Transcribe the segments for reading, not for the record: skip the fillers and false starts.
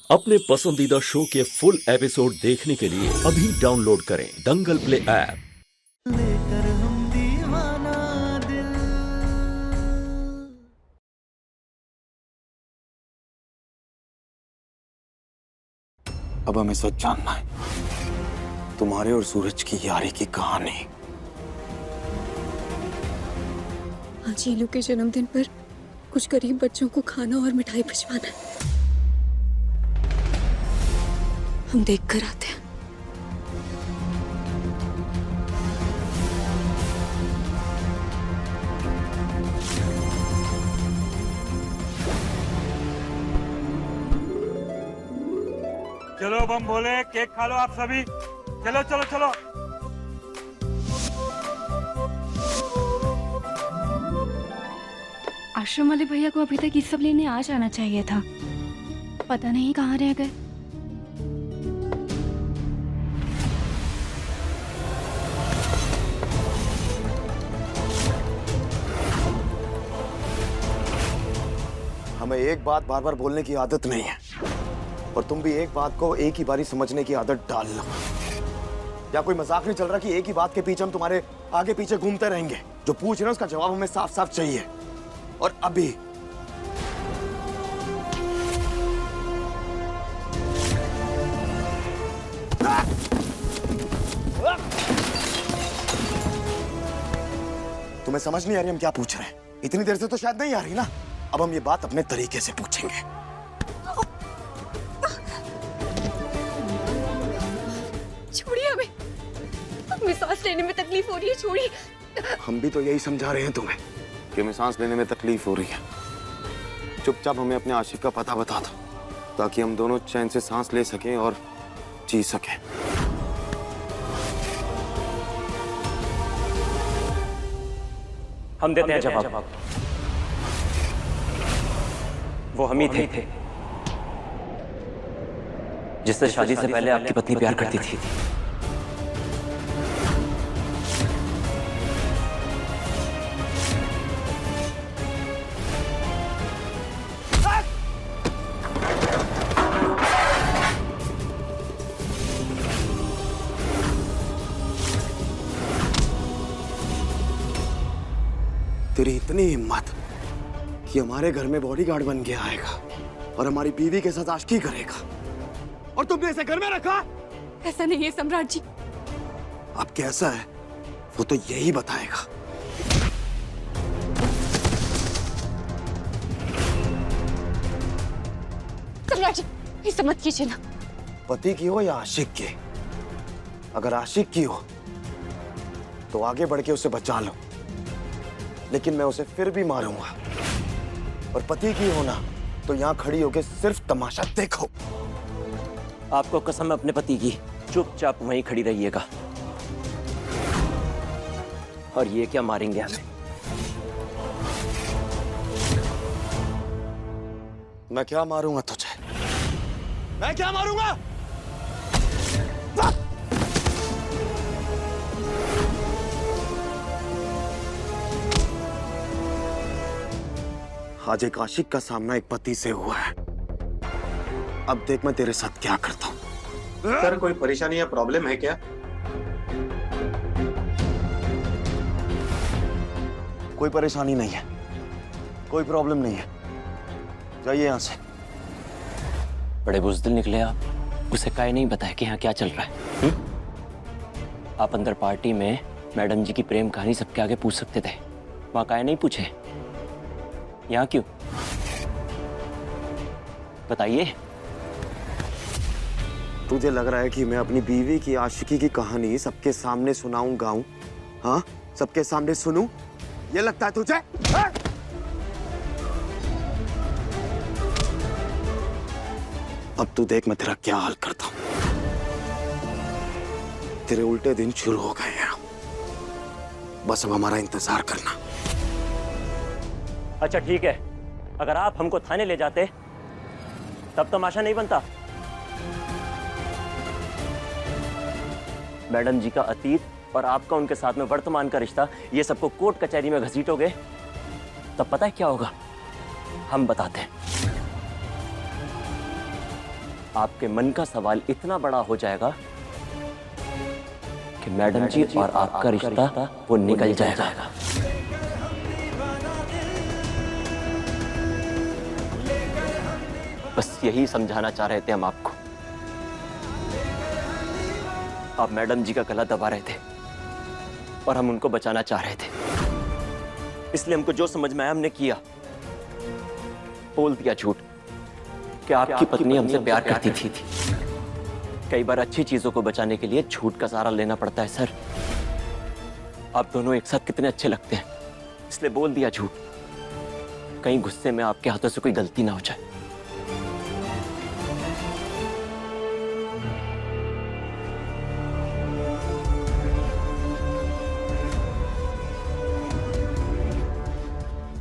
अपने पसंदीदा शो के फुल एपिसोड देखने के लिए अभी डाउनलोड करें दंगल प्ले ऐप। लेकर हम दीवाना दिल। अब हमें सच जानना है, तुम्हारे और सूरज की यारी की कहानी। आज हीलू के जन्मदिन पर कुछ गरीब बच्चों को खाना और मिठाई भिजवाना है। हम देख कर आते हैं। चलो बम भोले, केक खा लो आप सभी। चलो चलो चलो। आश्रम वाले भैया को अभी तक ये सब लेने आ जाना चाहिए था, पता नहीं कहाँ रह गए। हमें एक बात बार बार बोलने की आदत नहीं है, और तुम भी एक बात को एक ही बारी समझने की आदत डाल लो। या कोई मजाक नहीं चल रहा कि एक ही बात के पीछे हम तुम्हारे आगे पीछे घूमते रहेंगे? जो पूछ रहे हैं उसका जवाब हमें साफ साफ चाहिए, और अभी। तुम्हें समझ नहीं आ रही हम क्या पूछ रहे हैं? इतनी देर से तो शायद नहीं आ रही ना। अब हम ये बात अपने तरीके से पूछेंगे। छोड़िए हमें सांस लेने में तकलीफ हो रही है, छोड़िए। हम भी तो यही समझा रहे हैं तुम्हें कि हमें सांस लेने में तकलीफ हो रही है। चुपचाप हमें अपने आशिक का पता बता दो, ताकि हम दोनों चैन से सांस ले सकें और जी सकें। हम देते हैं जवाब। वो हम ही थे जिससे शादी से पहले आपकी पत्नी प्यार करती थी। तेरी इतनी हिम्मत कि हमारे घर में बॉडीगार्ड बन के आएगा और हमारी बीवी के साथ आशिकी करेगा, और तुमने इसे घर में रखा? ऐसा नहीं है सम्राट जी। अब कैसा है वो तो यही बताएगा। सम्राट जी ऐसा मत कीजिए ना। पति की हो या आशिक की, अगर आशिक की हो तो आगे बढ़ के उसे बचा लो, लेकिन मैं उसे फिर भी मारूंगा। और पति की हो ना तो यहां खड़ी होके सिर्फ तमाशा देखो। आपको कसम है अपने पति की, चुपचाप वहीं खड़ी रहिएगा। और ये क्या मारेंगे हमें? मैं क्या मारूंगा तुझे? मैं क्या मारूंगा? आज एक आशिक का सामना एक पति से हुआ है। अब देख मैं तेरे साथ क्या करता हूं। सर कोई परेशानी या प्रॉब्लम है क्या? कोई परेशानी नहीं है, कोई प्रॉब्लम नहीं है। जाइए यहां से। बड़े बुज़दिल निकले आप। उसे काहे नहीं बताया कि यहाँ क्या चल रहा है? आप अंदर पार्टी में मैडम जी की प्रेम कहानी सबके आगे पूछ सकते थे, वहां काहे नहीं पूछे? यहाँ क्यों? बताइए। तुझे लग रहा है कि मैं अपनी बीवी की आशिकी की कहानी सबके सामने सुनाऊं, गाऊं? हाँ, सबके सामने सुनूं? ये लगता है तुझे? हाँ? अब तू देख मैं तेरा क्या हाल करता हूं। तेरे उल्टे दिन शुरू हो गए हैं, बस अब हमारा इंतजार करना। अच्छा ठीक है, अगर आप हमको थाने ले जाते तब तमाशा नहीं बनता। मैडम जी का अतीत और आपका उनके साथ में वर्तमान का रिश्ता, ये सबको कोर्ट कचहरी में घसीटोगे तब पता है क्या होगा? हम बताते हैं। आपके मन का सवाल इतना बड़ा हो जाएगा कि मैडम जी और आपका रिश्ता वो निकल जाएगा। बस यही समझाना चाह रहे थे हम आपको। आप मैडम जी का गला दबा रहे थे और हम उनको बचाना चाह रहे थे, इसलिए हमको जो समझ में आया हमने किया। बोल दिया झूठ कि आपकी पत्नी हमसे प्यार करती थी। कई बार अच्छी चीजों को बचाने के लिए झूठ का सहारा लेना पड़ता है सर। आप दोनों एक साथ कितने अच्छे लगते हैं, इसलिए बोल दिया झूठ। कहीं गुस्से में आपके हाथों से कोई गलती ना हो जाए।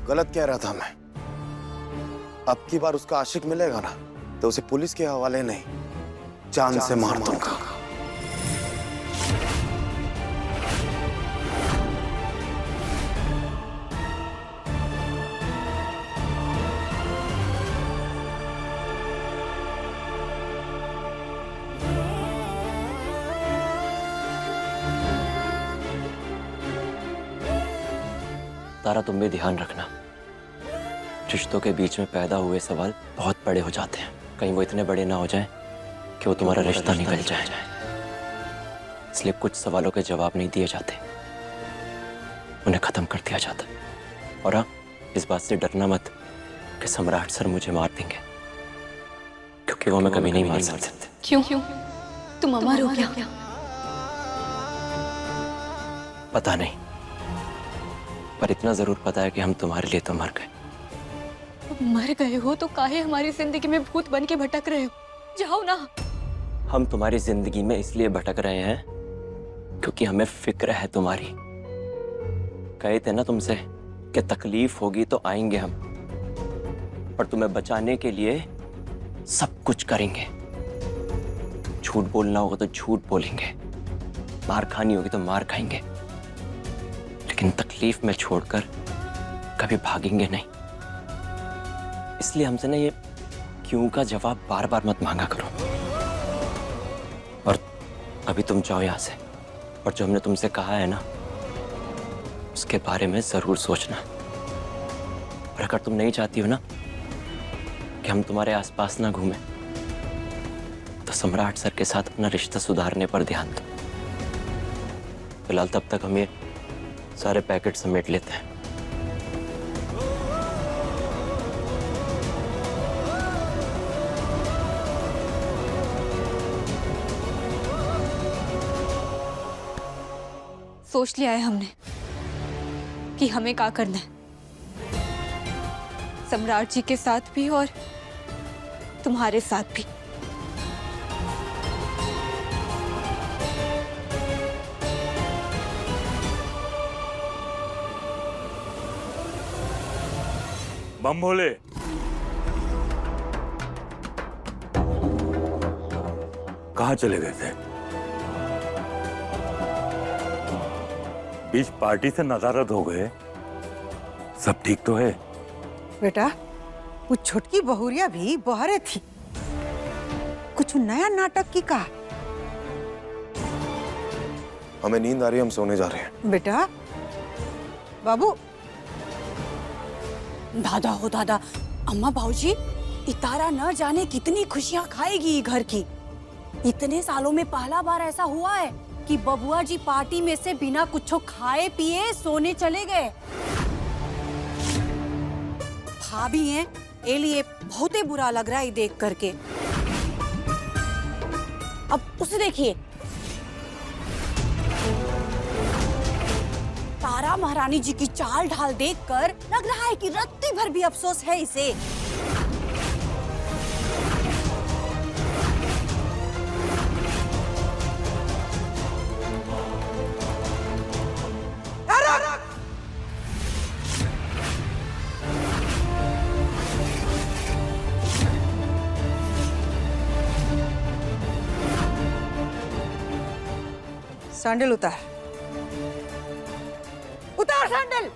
गलत कह रहा था मैं। अब की बार उसका आशिक मिलेगा ना तो उसे पुलिस के हवाले नहीं, जान से मार दूंगा। तारा, तुम भी ध्यान रखना, रिश्तों के बीच में पैदा हुए सवाल बहुत बड़े हो जाते हैं। कहीं वो इतने बड़े ना हो जाएं कि वो तुम्हारा रिश्ता निकल जाए। इसलिए कुछ सवालों के जवाब नहीं दिए जाते, उन्हें खत्म कर दिया जाता। और हाँ, इस बात से डरना मत कि सम्राट सर मुझे मार देंगे, क्योंकि वो मैं कभी नहीं मार सकते। क्यों? तुम अमर हो क्या? पता नहीं, पर इतना जरूर पता है कि हम तुम्हारे लिए तो मर गए। मर गए हो तो काहे हमारी जिंदगी में भूत बन के भटक रहे हो? जाओ ना। हम तुम्हारी जिंदगी में इसलिए भटक रहे हैं क्योंकि हमें फिक्र है तुम्हारी। कहे थे ना तुमसे कि तकलीफ होगी तो आएंगे हम, और तुम्हें बचाने के लिए सब कुछ करेंगे। झूठ बोलना होगा तो झूठ बोलेंगे, मार खानी होगी तो मार खाएंगे, लेकिन तकलीफ में छोड़कर कभी भागेंगे नहीं। इसलिए हमसे ना ये क्यों का जवाब बार बार मत मांगा करो। और अभी तुम जाओ यहाँ से, और जो हमने तुमसे कहा है ना उसके बारे में जरूर सोचना। और अगर तुम नहीं चाहती हो ना कि हम तुम्हारे आसपास ना घूमें, तो सम्राट सर के साथ अपना रिश्ता सुधारने पर ध्यान दो। फिलहाल तब तक हम ये सारे पैकेट समेट लेते हैं। सोच लिया है हमने कि हमें क्या करना है, सम्राट जी के साथ भी और तुम्हारे साथ भी। बम भोले, कहाँ चले गए थे? बीच पार्टी से नदारद हो गए। सब ठीक तो है? बेटा, वो छोटकी बहुरिया भी बहरे थी, कुछ नया नाटक की का? हमें नींद आ रही है, हम सोने जा रहे हैं। बेटा, बाबू। दादा हो दादा, अम्मा भाऊजी, इतारा न जाने कितनी खुशियां खाएगी घर की। इतने सालों में पहला बार ऐसा हुआ है कि बबुआ जी पार्टी में से बिना कुछ खाए पिए सोने चले गए। भाभी हैं, ए लिए बहुत ही बुरा लग रहा है देख करके। अब उसे देखिए, तारा महारानी जी की चाल ढाल देखकर लग रहा है कि रत्ती भर भी अफसोस है इसे। सैंडल उतार, उतार सैंडल।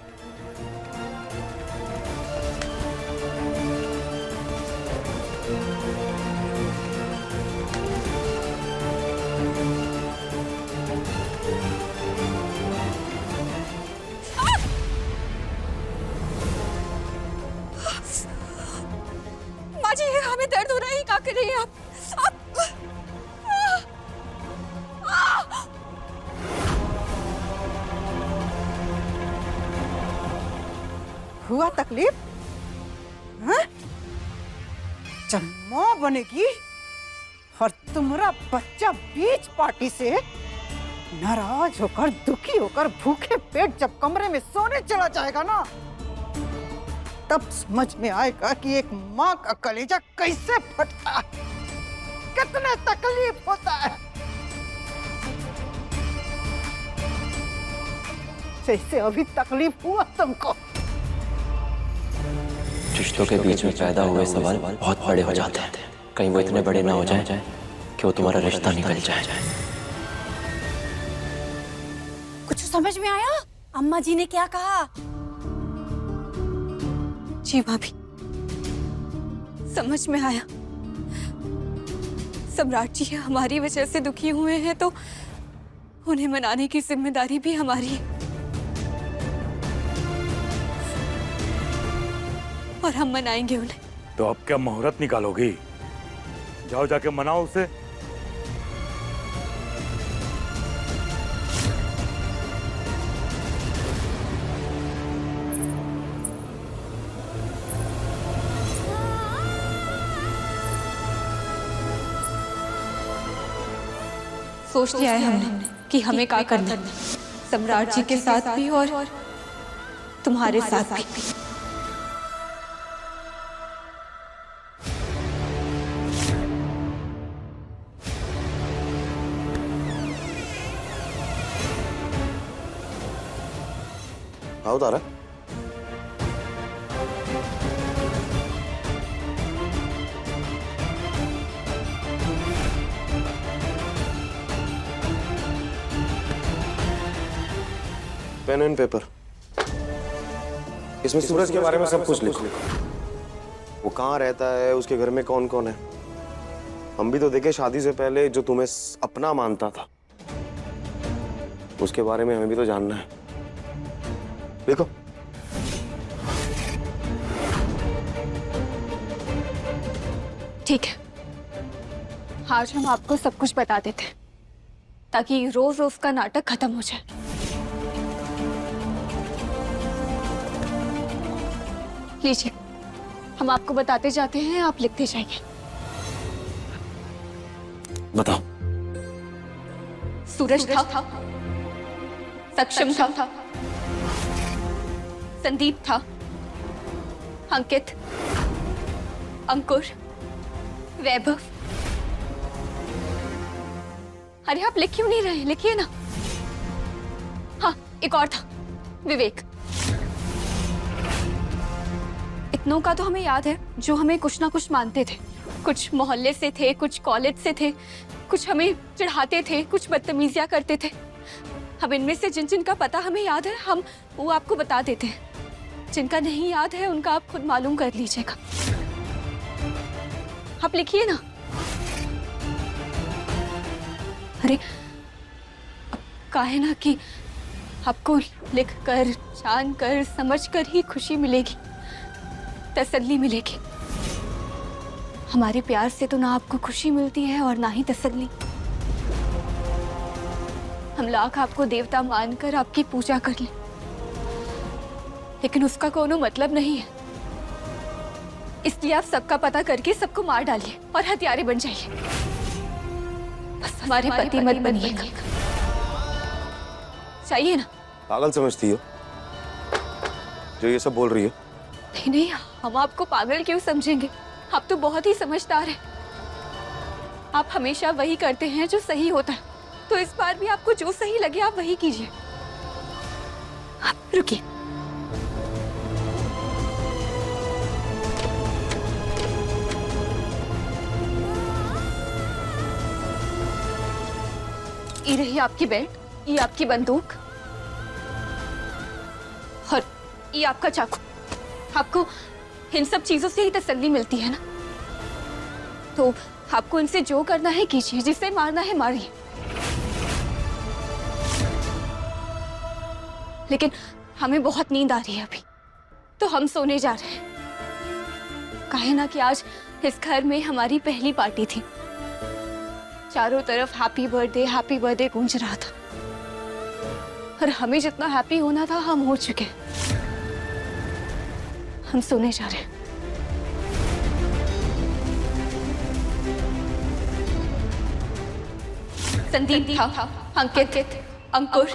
रही हैं आप? हुआ तकलीफ? हाँ? जब माँ बनेगी और तुम्हारा बच्चा बीच पार्टी से नाराज होकर, दुखी होकर, भूखे पेट जब कमरे में सोने चला जाएगा ना, तब समझ में आएगा कि एक माँ का कलेजा कैसे फटता है, कितने तकलीफ होता है। जैसे अभी तकलीफ हुआ तुमको। रिश्तों के बीच में पैदा हुए सवाल बहुत बड़े हो जाते हैं। कहीं वो इतने बड़े ना हो जाएं कि वो तुम्हारा रिश्ता निकल जाए। कुछ समझ में आया अम्मा जी ने क्या कहा? जी भाभी, समझ में आया। सम्राट जी हमारी वजह से दुखी हुए हैं तो उन्हें मनाने की जिम्मेदारी भी हमारी है, और हम मनाएंगे उन्हें। तो अब क्या मुहूर्त निकालोगी? जाओ जाके मनाओ उसे। सोच लिया है हमने कि हमें क्या करना है, सम्राट जी के साथ भी और तुम्हारे साथ भी। आओ तारा। पेन एंड पेपर, इसमें सूरज के बारे में सब कुछ लिखो। वो कहाँ रहता है, उसके घर में कौन कौन है। हम भी तो देखे शादी से पहले जो तुम्हें अपना मानता था, उसके बारे में हमें भी तो जानना है। देखो, ठीक है, आज हम आपको सब कुछ बता देते हैं ताकि रोज रोज का नाटक खत्म हो जाए। लीजिए, हम आपको बताते जाते हैं, आप लिखते जाइए। बताओ। सूरज था, सक्षम था, संदीप था, अंकित, अंकुर, वैभव। अरे आप लिख क्यों नहीं रहे? लिखिए ना। हाँ, एक और था, विवेक। इतनों का तो हमें याद है जो हमें कुछ ना कुछ मानते थे। कुछ मोहल्ले से थे, कुछ कॉलेज से थे, कुछ हमें चिढ़ाते थे, कुछ बदतमीजियां करते थे। अब इनमें से जिन जिन का पता हमें याद है, हम वो आपको बता देते हैं। जिनका नहीं याद है उनका आप खुद मालूम कर लीजिएगा। आप लिखिए ना। अरे काहे ना कि आपको लिख कर, जान कर, समझ कर ही खुशी मिलेगी, तसल्ली मिलेगी। हमारे प्यार से तो ना आपको खुशी मिलती है और ना ही तसल्ली। हम लाख आपको देवता मानकर आपकी पूजा कर लें, लेकिन उसका कोनो मतलब नहीं है। इसलिए आप सबका पता करके सबको मार डालिए और हत्यारे बन जाइए। बस हमारे पति मत बनिएगा। चाहिए ना? पागल समझती हो जो ये सब बोल रही हो? नहीं नहीं, हम आपको पागल क्यों समझेंगे? आप तो बहुत ही समझदार हैं। आप हमेशा वही करते हैं जो सही होता है, तो इस बार भी आपको जो सही लगे आप वही कीजिए। आप रुकिए। ये रही आपकी बेल्ट, ये आपकी बंदूक और ये आपका चाकू। आपको इन सब चीजों से ही तसल्ली मिलती है ना, तो आपको इनसे जो करना है कीजिए, जिसे मारना है मारिए। लेकिन हमें बहुत नींद आ रही है अभी, तो हम सोने जा रहे हैं। कहे ना कि आज इस घर में हमारी पहली पार्टी थी। चारों तरफ हैप्पी बर्थडे गूंज रहा था और हमें जितना हैप्पी होना था हम हो चुके। हम सोने जा रहे हैं। संदीप था, अंकित, अंकुश,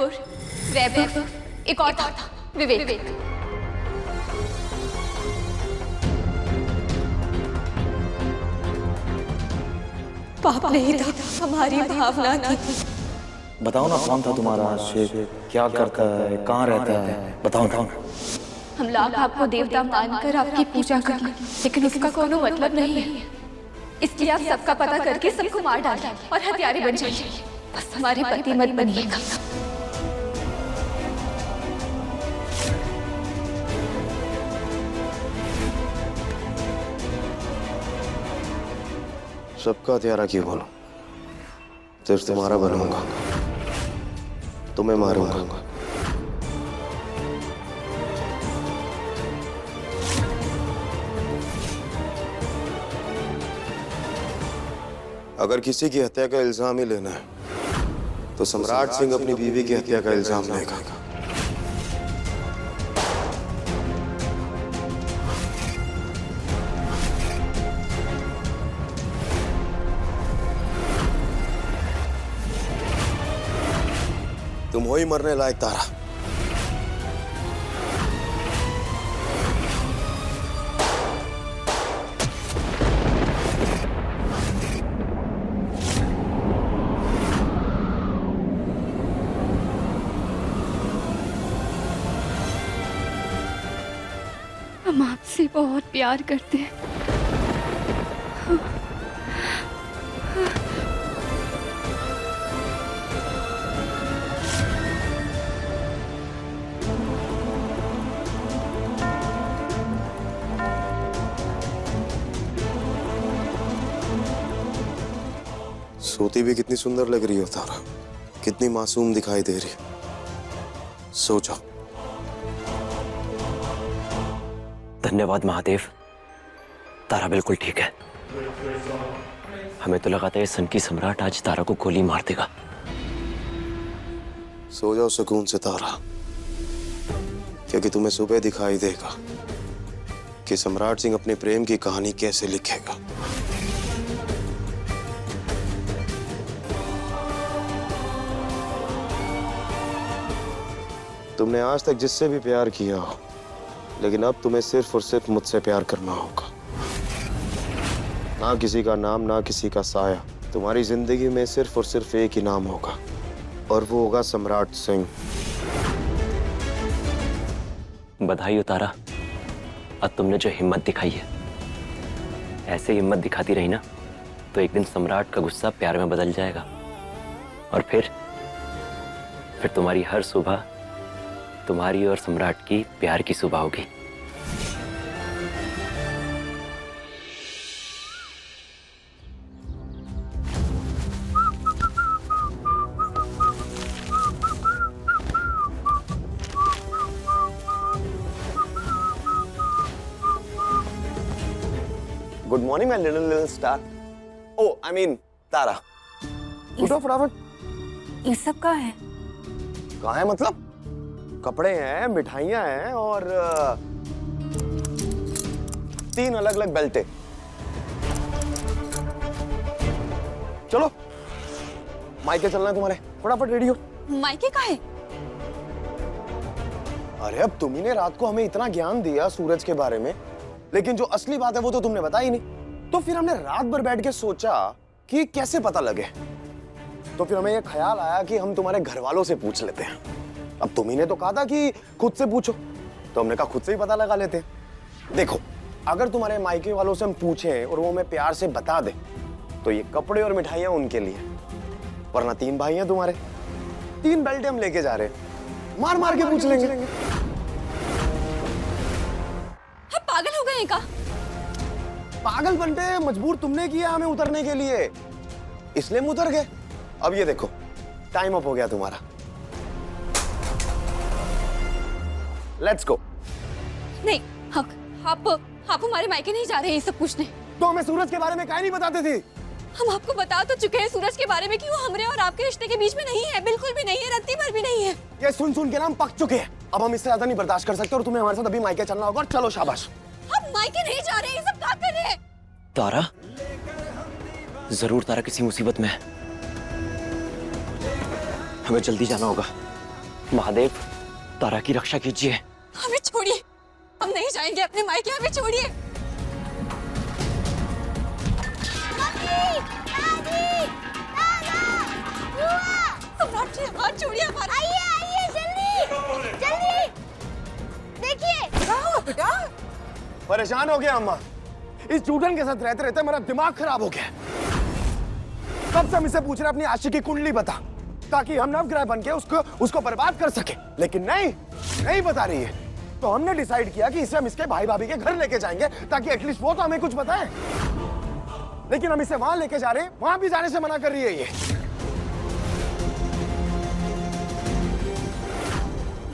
वैभव, एक और था विवेक। पाप नहीं था, हमारी भावना थी। बताओ ना कौन था तुम्हारा शेख, क्या करता है, कहाँ रहता है, बताओ ना। हम लाख आपको देवता मानकर आपकी पूजा कर लें, लेकिन उसका कोनो मतलब नहीं है। इसलिए आप सबका पता करके सबको मार डालें और हत्यारे बन जाइए। बस हमारे पति मत बनिएगा। सबका हत्यारा क्यों बोलो? सिर्फ तुम्हारा बनूंगा, तुम्हें मारूंगा। अगर किसी की हत्या का इल्जाम ही लेना है तो सम्राट सिंह अपनी बीवी की हत्या का इल्जाम लेगा। तुम हो ही मरने लायक तारा। हम आपसे बहुत प्यार करते हैं। सोती भी कितनी सुंदर लग रही हो तारा, कितनी मासूम दिखाई दे रही है। सो जाओ। धन्यवाद महादेव, तारा बिल्कुल ठीक है। हमें तो लगा था ये सन की सम्राट आज तारा को गोली मार देगा। सो जाओ सुकून से तारा, क्योंकि तुम्हें सुबह दिखाई देगा कि सम्राट सिंह अपने प्रेम की कहानी कैसे लिखेगा। तुमने आज तक जिससे भी प्यार किया हो, लेकिन अब तुम्हें सिर्फ और सिर्फ मुझसे प्यार करना होगा। ना किसी का नाम, ना किसी का साया। तुम्हारी जिंदगी में सिर्फ और सिर्फ एक ही नाम होगा, और वो होगा सम्राट सिंह। बधाई हो तारा, अब तुमने जो हिम्मत दिखाई है, ऐसे हिम्मत दिखाती रही ना तो एक दिन सम्राट का गुस्सा प्यार में बदल जाएगा, और फिर तुम्हारी हर सुबह तुम्हारी और सम्राट की प्यार की सुबह होगी। Good morning my little star. Oh I mean tara. उठो फटाफट। ये सब का है? कहाँ है मतलब? कपड़े हैं, मिठाइयां हैं और 3 अलग अलग बेल्टे। चलो मायके चलना है तुम्हारे, फटाफट रेडी हो। मायके का है? अरे अब तुम्ही ने रात को हमें इतना ज्ञान दिया सूरज के बारे में, लेकिन जो असली बात है वो तो तुमने बताई नहीं। तो फिर हमने रात भर बैठ के सोचा कि कैसे पता लगे। तो फिर हमें यह ख्याल आया कि हम तुम्हारे घर वालों से पूछ लेते हैं। अब तुम्ही ने तो कहा था कि खुद से पूछो, तो हमने कहा खुद से ही पता लगा लेते हैं। देखो, अगर तुम्हारे मायके वालों से हम पूछें और वो हमें प्यार से बता दे तो ये कपड़े और मिठाइयां उनके लिए, वरना 3 भाई हैं तुम्हारे, 3 बेल्ट हम लेके जा रहे हैं, मार मार के पूछ लेंगे। पागल हो गए का? पागल बनते मजबूर तुमने किया हमें उतरने के लिए, इसलिए हम उतर गए। अब ये देखो टाइम अप हो गया तुम्हारा। Let's go. नहीं, आप हमारे मायके नहीं जा रहे हैं ये सब पूछने। तो हमें सूरज के बारे में काहे नहीं बताते थे? हम आपको बता तो चुके हैं सूरज के बारे में कि वो हमरे और आपके रिश्ते के बीच में नहीं है, बिल्कुल भी नहीं है, रत्ती भर भी नहीं है। ये सुन सुन के ना हम पक चुके हैं। अब हम इससे ज्यादा नहीं बर्दाश्त कर सकते और तुम्हें हमारे साथ अभी मायके चलना होगा। और चलो शाबाश। हम मायके नहीं जा रहे हैं, ये सब क्या कर रहे हैं? तारा, जरूर तारा किसी मुसीबत में है। हमें जल्दी जाना होगा। महादेव, तारा की रक्षा कीजिए। हमें छोड़िए, हम नहीं जाएंगे अपने मायके, हमें छोड़िए। सम्राट जी, हाथ छोड़िए हमारा। आइए आइए जल्दी जल्दी देखिए। क्या हुआ बेटा? परेशान हो गया अम्मा। इस चूटन के साथ रहते रहते मेरा दिमाग खराब हो गया। कब से हम इससे पूछ रहे अपनी आशिक की कुंडली बता, ताकि हम नवग्रह बन के उसको बर्बाद कर सके, लेकिन नहीं बता रही है। तो हमने डिसाइड किया कि इसे हम इसके भाई भाभी के घर लेके जाएंगे, ताकि एटलीस्ट वो तो हमें कुछ बताए। लेकिन हम इसे वहां लेके जा रहे हैं, वहां भी जाने से मना कर रही है ये।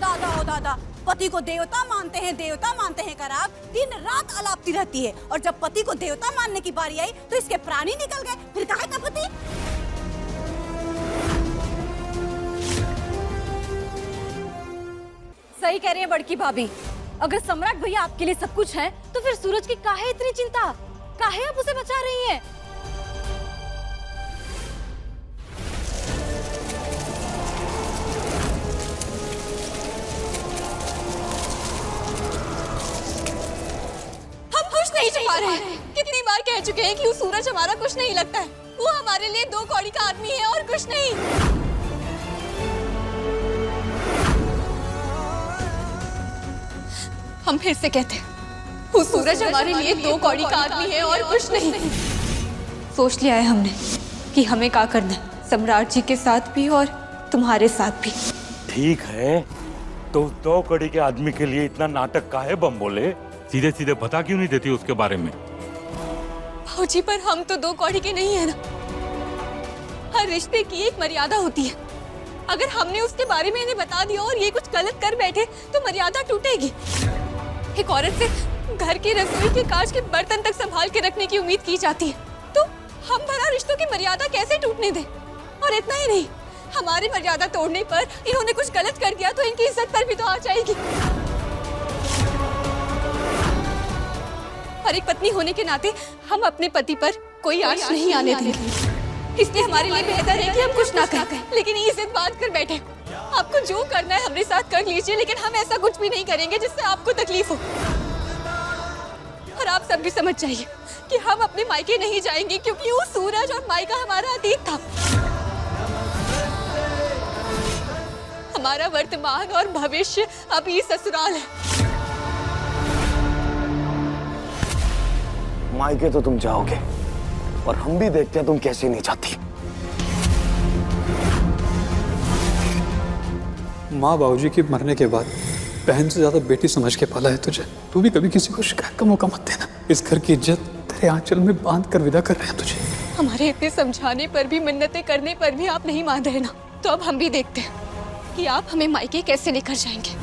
दादा हो दादा, पति को देवता मानते हैं कर आप दिन रात अलापती रहती है, और जब पति को देवता मानने की बारी आई तो इसके प्राण ही निकल गए। फिर कहा का पति? सही कह रही है बड़की भाभी। अगर सम्राट भैया आपके लिए सब कुछ है, तो फिर सूरज की काहे इतनी चिंता? काहे आप उसे बचा रही हैं? हम कुछ नहीं छुपा रहे हैं। कितनी बार कह चुके हैं कि वो सूरज हमारा कुछ नहीं लगता है। वो हमारे लिए 2 कौड़ी का आदमी है और कुछ नहीं। हम फिर से कहते हैं, वो सूरज हमारे लिए 2 कौड़ी का आदमी है और कुछ नहीं। सोच लिया है हमने कि हमें क्या करना है, सम्राट जी के साथ भी और तुम्हारे साथ भी। ठीक है, तो 2 कड़ी के आदमी के लिए इतना नाटक काहे बम बोले? सीधे सीधे बता क्यों नहीं देती उसके बारे में? भाजी, पर हम तो 2 कौड़ी के नहीं है ना। हर रिश्ते की एक मर्यादा होती है। अगर हमने उसके बारे में इन्हें बता दिया और ये कुछ गलत कर बैठे तो मर्यादा टूटेगी। एक औरत से घर की रसोई के कांच के बर्तन तक संभाल के रखने की उम्मीद की जाती है, तो हम भला रिश्तों की मर्यादा कैसे टूटने दें? और इतना ही नहीं, हमारी मर्यादा तोड़ने पर इन्होंने कुछ गलत कर दिया तो इनकी इज्जत पर भी तो आ जाएगी। और एक पत्नी होने के नाते हम अपने पति पर कोई आंच नहीं आने देंगे। इसलिए हमारे लिए बेहतर है कि हम कुछ ना करें, लेकिन इज्जत बांध कर बैठे। आपको जो करना है हमरे साथ कर लीजिए, लेकिन हम ऐसा कुछ भी नहीं करेंगे जिससे आपको तकलीफ हो। और आप सब भी समझ जाइए कि हम अपने मायके नहीं जाएंगे, क्योंकि वो सूरज और मायका हमारा अतीत था। हमारा वर्तमान और भविष्य अभी ससुराल है। मायके तो तुम जाओगे, और हम भी देखते हैं तुम कैसे नहीं जाती। माँ बाबूजी के मरने के बाद बहन से ज्यादा बेटी समझ के पाला है तुझे। तू भी कभी किसी को शिकायत का मौका मत देना। इस घर की इज्जत तेरे आंचल में बांध कर विदा कर रहे हैं तुझे। हमारे इतने समझाने पर भी, मिन्नतें करने पर भी आप नहीं मान रहे ना, तो अब हम भी देखते हैं कि आप हमें मायके कैसे लेकर जाएंगे।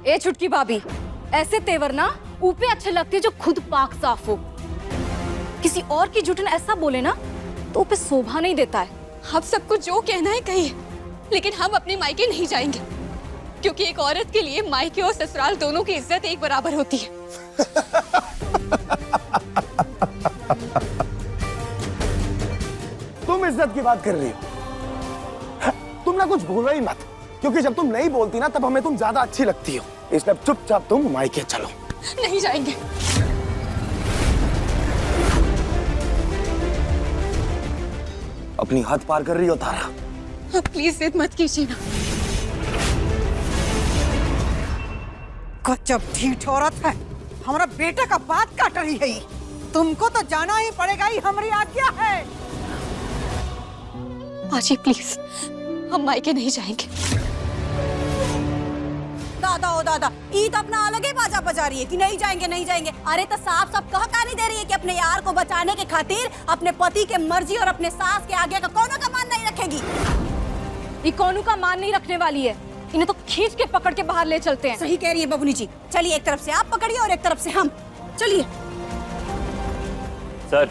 ए छुटकी भाभी, ऐसे तेवर ना ऊपे अच्छे लगते जो खुद पाक साफ हो। किसी और की जुटन ऐसा बोले ना तो ऊपे शोभा नहीं देता है। आप सबको जो कहना है कहिए, लेकिन हम अपने मायके नहीं जाएंगे, क्योंकि एक औरत के लिए मायके और ससुराल दोनों की इज्जत एक बराबर होती है। तुम इज्जत की बात कर रही हो? तुम ना कुछ भूलो ही मत, क्योंकि जब तुम नहीं बोलती ना तब हमें तुम ज्यादा अच्छी लगती हो। इसलिए चुपचाप तुम मायके चलो। नहीं जाएंगे। अपनी हद पार कर रही हो तारा। अब प्लीज जिद मत कीजिए ना। गजब ढीठ औरत है, हमारा बेटा का बात काट रही है। तुमको तो जाना ही पड़ेगा, ही हमारी आज्ञा है। आजी प्लीज, हम मायके नहीं जाएंगे। दादा ओ दादा, ईद अपना अलग ही बाजा बजा रही है कि नहीं जाएंगे नहीं जाएंगे। अरे तो साफ साफ कह का नहीं दे रही है कि अपने यार को बचाने के खातिर अपने पति के मर्जी और अपने सास के आगे का कौनों का मान नहीं रखेगी। ये कौनों का मान नहीं रखने वाली है, इन्हें तो खींच के पकड़ के बाहर ले चलते हैं। सही कह रही है बबुनी जी। चलिए, एक तरफ से आप पकड़िए और एक तरफ से हम। चलिए। सर,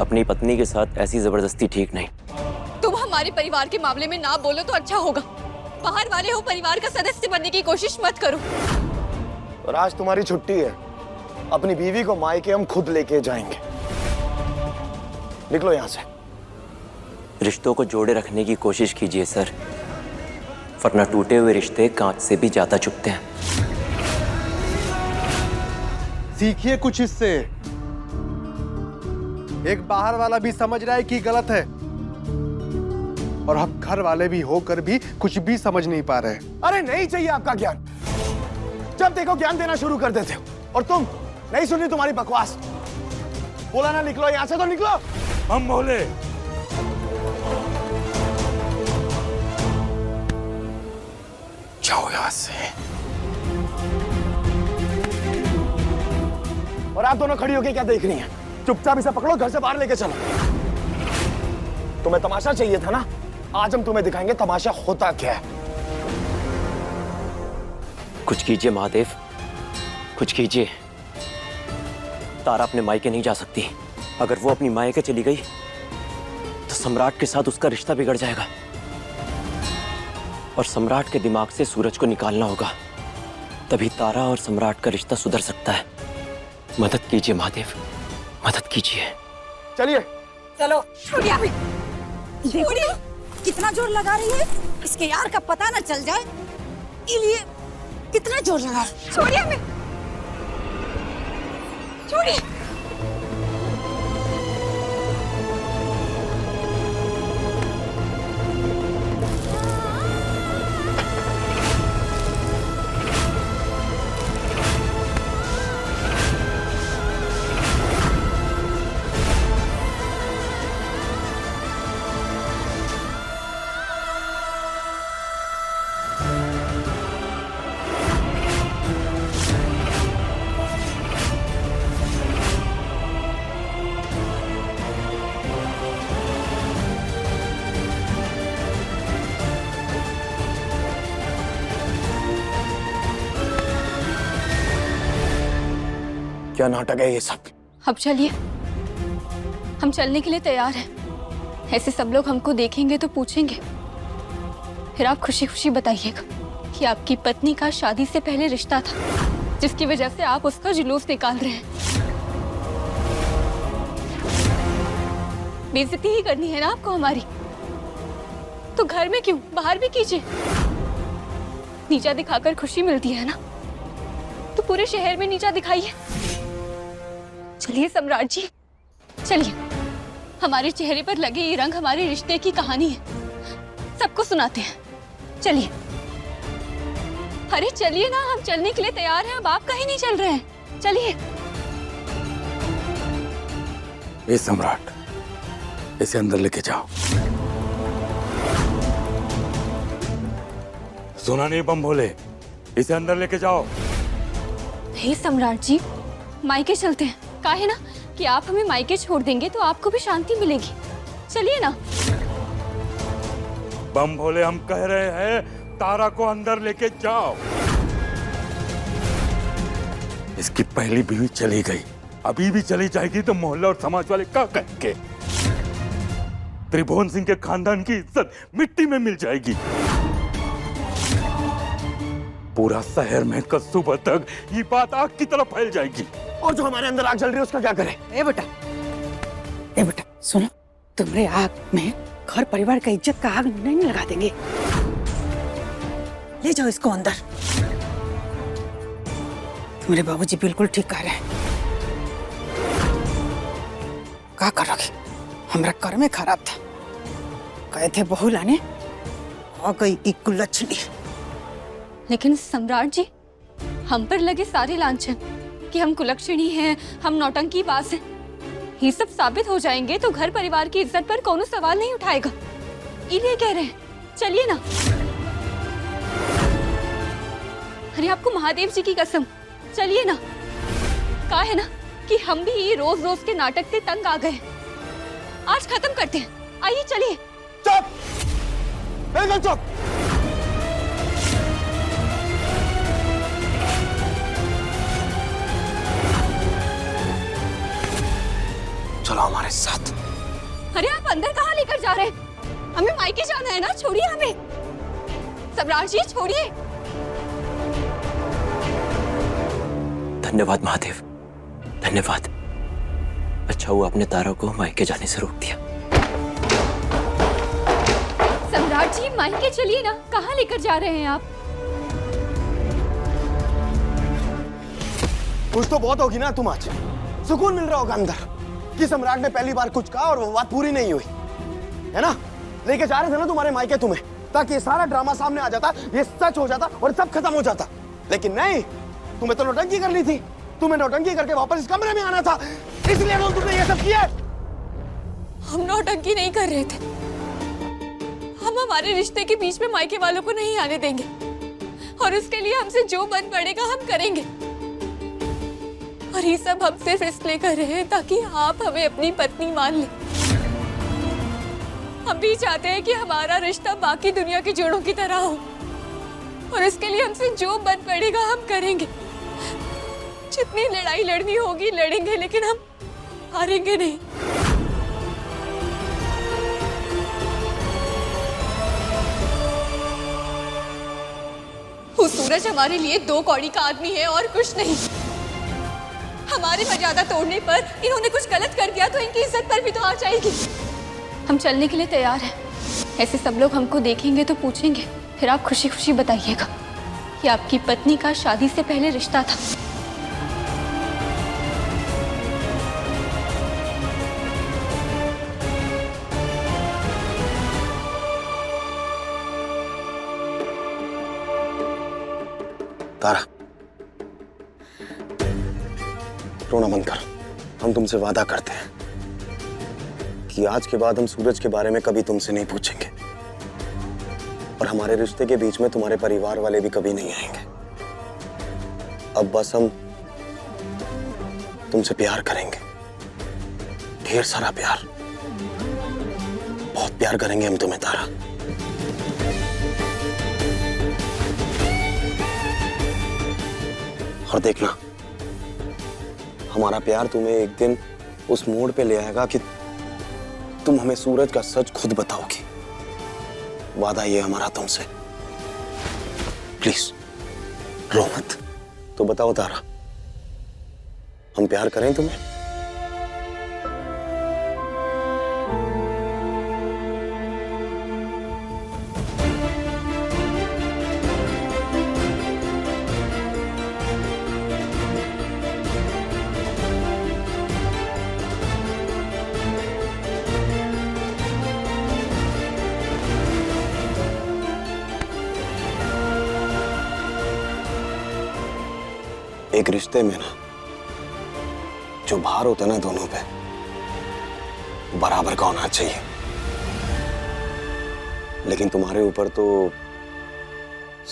अपनी पत्नी के साथ ऐसी जबरदस्ती ठीक नहीं। तुम हमारे परिवार के मामले में ना बोलो तो अच्छा होगा। बाहर वाले हो, परिवार का सदस्य बनने की कोशिश मत करो। और आज तुम्हारी छुट्टी है। अपनी बीवी को मायके हम खुद लेके जाएंगे। निकलो यहां से। रिश्तों को जोड़े रखने की कोशिश कीजिए सर, वरना टूटे हुए रिश्ते कांच से भी ज्यादा चुभते हैं। सीखिए कुछ इससे। एक बाहर वाला भी समझ रहा है कि गलत है, और हम घर वाले भी होकर भी कुछ भी समझ नहीं पा रहे। अरे नहीं चाहिए आपका ज्ञान। जब देखो ज्ञान देना शुरू कर देते हो। और तुम नहीं सुनी तुम्हारी बकवास। बोला ना निकलो यहां से, तो निकलो। हम बोले जाओ यहां से। और आप दोनों खड़ी होके क्या देख रही हैं? चुपचाप इसे पकड़ो, घर से बाहर लेके चलो। तुम्हें तमाशा चाहिए था ना? आज हम तुम्हें दिखाएंगे तमाशा होता क्या है। कुछ कीजिए महादेव, कुछ कीजिए। तारा अपने मायके नहीं जा सकती। अगर वो अपनी मायके चली गई तो सम्राट के साथ उसका रिश्ता बिगड़ जाएगा, और सम्राट के दिमाग से सूरज को निकालना होगा। तभी तारा और सम्राट का रिश्ता सुधर सकता है। मदद कीजिए महादेव, मदद कीजिए। चलिए। चलो। छोड़िए अभी। छोड़िए। कितना जोर लगा रही है, इसके यार का पता ना चल जाए, इसलिए कितना जोर लगा। छोड़िए हमें, छोड़िए। क्या नाटक है ये सब? अब चलिए, हम चलने के लिए तैयार हैं। ऐसे सब लोग हमको देखेंगे तो पूछेंगे, फिर आप खुशी खुशी बताइएगा कि आपकी पत्नी का शादी से पहले रिश्ता था, जिसकी वजह से आप उसका जुलूस निकाल रहे हैं। बेइज्जती ही करनी है ना आपको हमारी, तो घर में क्यों, बाहर भी कीजिए। नीचा दिखाकर खुशी मिलती है ना, तो पूरे शहर में नीचा दिखाइए। चलिए सम्राट जी, चलिए। हमारे चेहरे पर लगे ये रंग हमारे रिश्ते की कहानी है, सबको सुनाते हैं। चलिए। अरे चलिए ना, हम चलने के लिए तैयार हैं। अब आप कहीं नहीं चल रहे हैं, चलिए। ए सम्राट, इसे अंदर लेके जाओ। सुना नहीं बम भोले, इसे अंदर लेके जाओ। हे सम्राट जी, मायके चलते हैं। काहे ना कि आप हमें मायके छोड़ देंगे तो आपको भी शांति मिलेगी। चलिए ना। बम भोले, हम कह रहे हैं तारा को अंदर लेके जाओ। इसकी पहली बीवी चली गई, अभी भी चली जाएगी तो मोहल्ला और समाज वाले क्या कहेंगे? त्रिभुवन सिंह के खानदान की इज्जत मिट्टी में मिल जाएगी। पूरा शहर में कल सुबह तक ये बात आग की तरह फैल जाएगी। और जो हमारे अंदर आग जल रही है उसका क्या करें? ए बेटा सुनो, तुम्हारे आग में घर परिवार का इज्जत का आग नहीं लगा देंगे। ले जाओ इसको अंदर। तुम्हारे बाबूजी बिल्कुल ठीक कह रहे हैं। क्या करोगे? हमारा कर्म खराब था। कहे थे बहू लाने, आ गई की कुलच्छनी। लेकिन सम्राट जी, हम पर लगे सारे लांछन कि हम कुलक्षणी हैं, हम नौटंकीबाज हैं, ये सब साबित हो जाएंगे तो घर परिवार की इज्जत पर कौनो सवाल नहीं उठाएगा। इसीलिए कह रहे हैं, चलिए ना। अरे आपको महादेव जी की कसम, चलिए ना। कहा है ना कि हम भी ये रोज रोज के नाटक से तंग आ गए। आज खत्म करते हैं, आइए चलिए। चुप, बिल्कुल चुप। चलो हमारे साथ। अरे आप अंदर कहाँ लेकर जा रहे हैं? हमें मायके जाना है ना, छोड़िए हमें। सम्राट जी छोड़िए। धन्यवाद महादेव, धन्यवाद। अच्छा हुआ आपने तारा को मायके जाने से रोक दिया। सम्राट जी मायके चलिए ना, कहाँ लेकर जा रहे हैं आप? कुछ तो बहुत होगी ना तुम आज। सुकून मिल रहा होगा अंदर कि सम्राट ने पहली बार कुछ कहा और वो बात पूरी नहीं हुई, है ना? लेके जा रहे थे ना तुम्हारे मायके तुम्हें, ताकि ये सारा ड्रामा सामने आ जाता, ये सच हो जाता और सब खत्म हो जाता। लेकिन नहीं, तुम्हें तो नौटंकी करनी थी। तुम्हें नौटंकी करके वापस इस कमरे में आना था, इसलिए तो तुमने ये सब किया। हम नौटंकी नहीं कर रहे थे। हम हमारे रिश्ते के बीच में मायके वालों को नहीं आने देंगे, और उसके लिए हमसे जो बन पड़ेगा हम करेंगे। और ये सब हम सिर्फ इसलिए कर रहे हैं ताकि आप हमें अपनी पत्नी मान लें। हम भी चाहते हैं कि हमारा रिश्ता बाकी दुनिया के जोड़ों की तरह हो, और इसके लिए हमसे जो बन पड़ेगा हम करेंगे। जितनी लड़ाई लड़नी होगी लड़ेंगे, लेकिन हम हारेंगे नहीं। वो सूरज हमारे लिए 2 कौड़ी का आदमी है और कुछ नहीं। हमारी मर्यादा तोड़ने पर इन्होंने कुछ गलत कर दिया तो इनकी इज्जत पर भी तो आ जाएगी। हम चलने के लिए तैयार हैं। ऐसे सब लोग हमको देखेंगे तो पूछेंगे, फिर आप खुशी खुशी बताइएगा कि आपकी पत्नी का शादी से पहले रिश्ता था। तारा, रोना बंद कर। हम तुमसे वादा करते हैं कि आज के बाद हम सूरज के बारे में कभी तुमसे नहीं पूछेंगे, और हमारे रिश्ते के बीच में तुम्हारे परिवार वाले भी कभी नहीं आएंगे। अब बस हम तुमसे प्यार करेंगे, ढेर सारा प्यार, बहुत प्यार करेंगे हम तुम्हें तारा। और देखना, हमारा प्यार तुम्हें एक दिन उस मोड़ पे ले आएगा कि तुम हमें सूरज का सच खुद बताओगी। वादा ये हमारा तुमसे। प्लीज रो मत। तो बताओ तारा, हम प्यार करें तुम्हें? एक रिश्ते में ना जो भार होता है ना दोनों पे, बराबर का होना चाहिए। लेकिन तुम्हारे ऊपर तो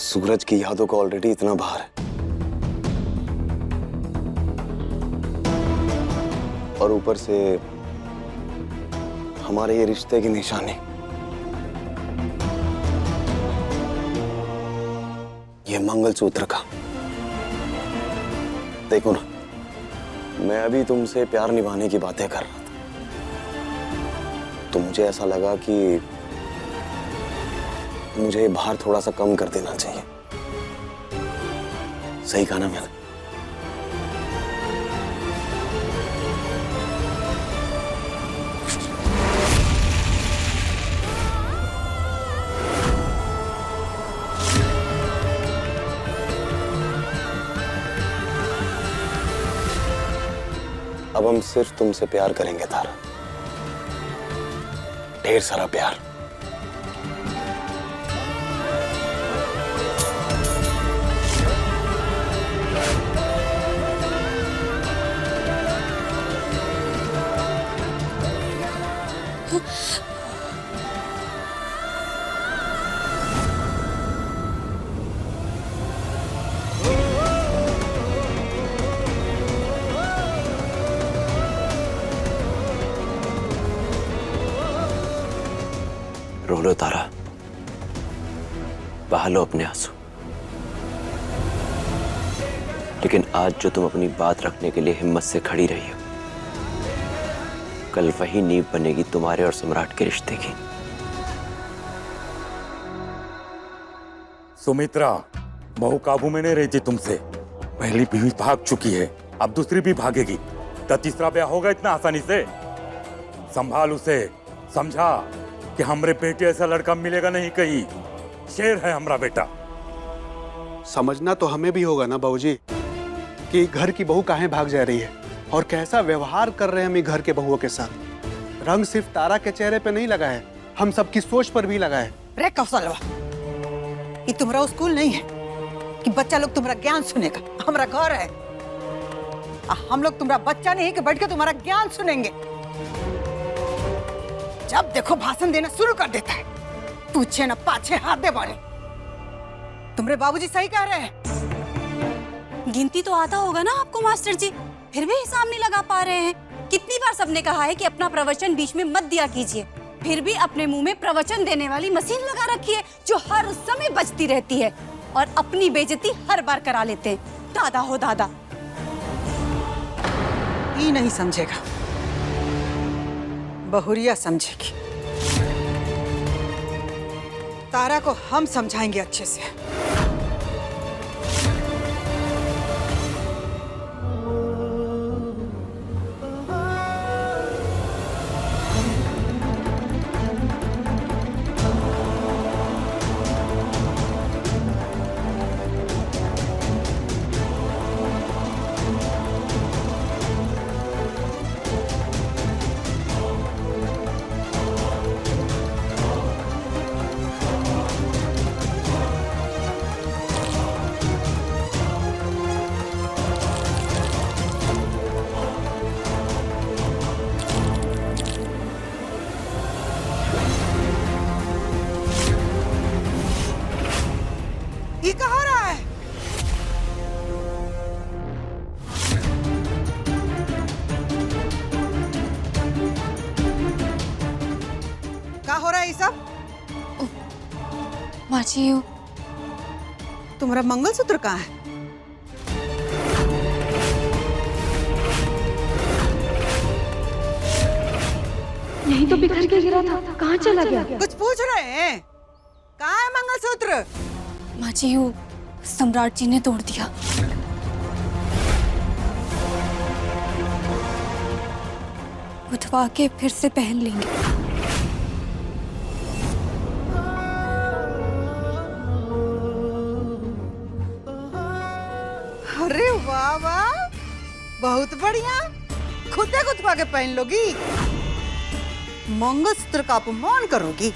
सूरज की यादों का ऑलरेडी इतना भार है, और ऊपर से हमारे ये रिश्ते की निशानी, ये मंगलसूत्र का। देखो ना, मैं अभी तुमसे प्यार निभाने की बातें कर रहा था, तो मुझे ऐसा लगा कि मुझे ये भार थोड़ा सा कम कर देना चाहिए। सही कहा ना मैंने? अब हम सिर्फ तुमसे प्यार करेंगे तारा, ढेर सारा प्यार। रो लो तारा, बहा लो अपने आंसू, लेकिन आज जो तुम अपनी बात रखने के लिए हिम्मत से खड़ी रही हो, कल वही नींव बनेगी तुम्हारे और सम्राट के रिश्ते की। सुमित्रा, बहू काबू में नहीं रहती तुमसे। पहली बीवी भाग चुकी है, अब दूसरी भी भागेगी, तो तीसरा ब्याह होगा इतना आसानी से? संभाल उसे, समझा कि हमरे बेटे ऐसा लड़का मिलेगा नहीं कहीं। शेर है हमरा बेटा। समझना तो हमें भी होगा ना बाबूजी कि घर की बहू काहे भाग जा रही है और कैसा व्यवहार कर रहे हैं हम घर के बहुओं के साथ। रंग सिर्फ तारा के चेहरे पे नहीं लगा है, हम सबकी सोच पर भी लगा है। रे कौशलवा, ये तुम्हारा स्कूल नहीं है कि बच्चा लोग तुम्हारा ज्ञान सुनेगा। हमारा घर है, हम लोग तुम्हारा बच्चा नहीं कि बैठ के तुम्हारा ज्ञान सुनेंगे। जब देखो भाषण देना शुरू कर देता है, पूछे ना पाछे हाथ दे बारे। तुम्हारे बाबूजी सही कह रहे हैं। गिनती तो आता होगा ना आपको मास्टर जी, फिर भी हिसाब नहीं लगा पा रहे हैं। कितनी बार सबने कहा है कि अपना प्रवचन बीच में मत दिया कीजिए, फिर भी अपने मुंह में प्रवचन देने वाली मशीन लगा रखी है जो हर समय बजती रहती है और अपनी बेइज्जती हर बार करा लेते हैं। दादा हो दादा। ये नहीं समझेगा, बहुरिया समझेगी। तारा को हम समझाएंगे अच्छे से। ये कहाँ रहा है? क्या हो रहा है ये सब? माची, तुम्हारा मंगलसूत्र कहाँ है? यही तो बिखर के गिरा था, कहाँ चला गया? कुछ पूछ रहे हैं? कहाँ है मंगलसूत्र? माची, सम्राट जी ने तोड़ दिया। उठवा के फिर से पहन लेंगे। अरे वाह वाह, बहुत बढ़िया। खुद गुथवा के पहन लोगी, मंगलसूत्र का अपमान करोगी।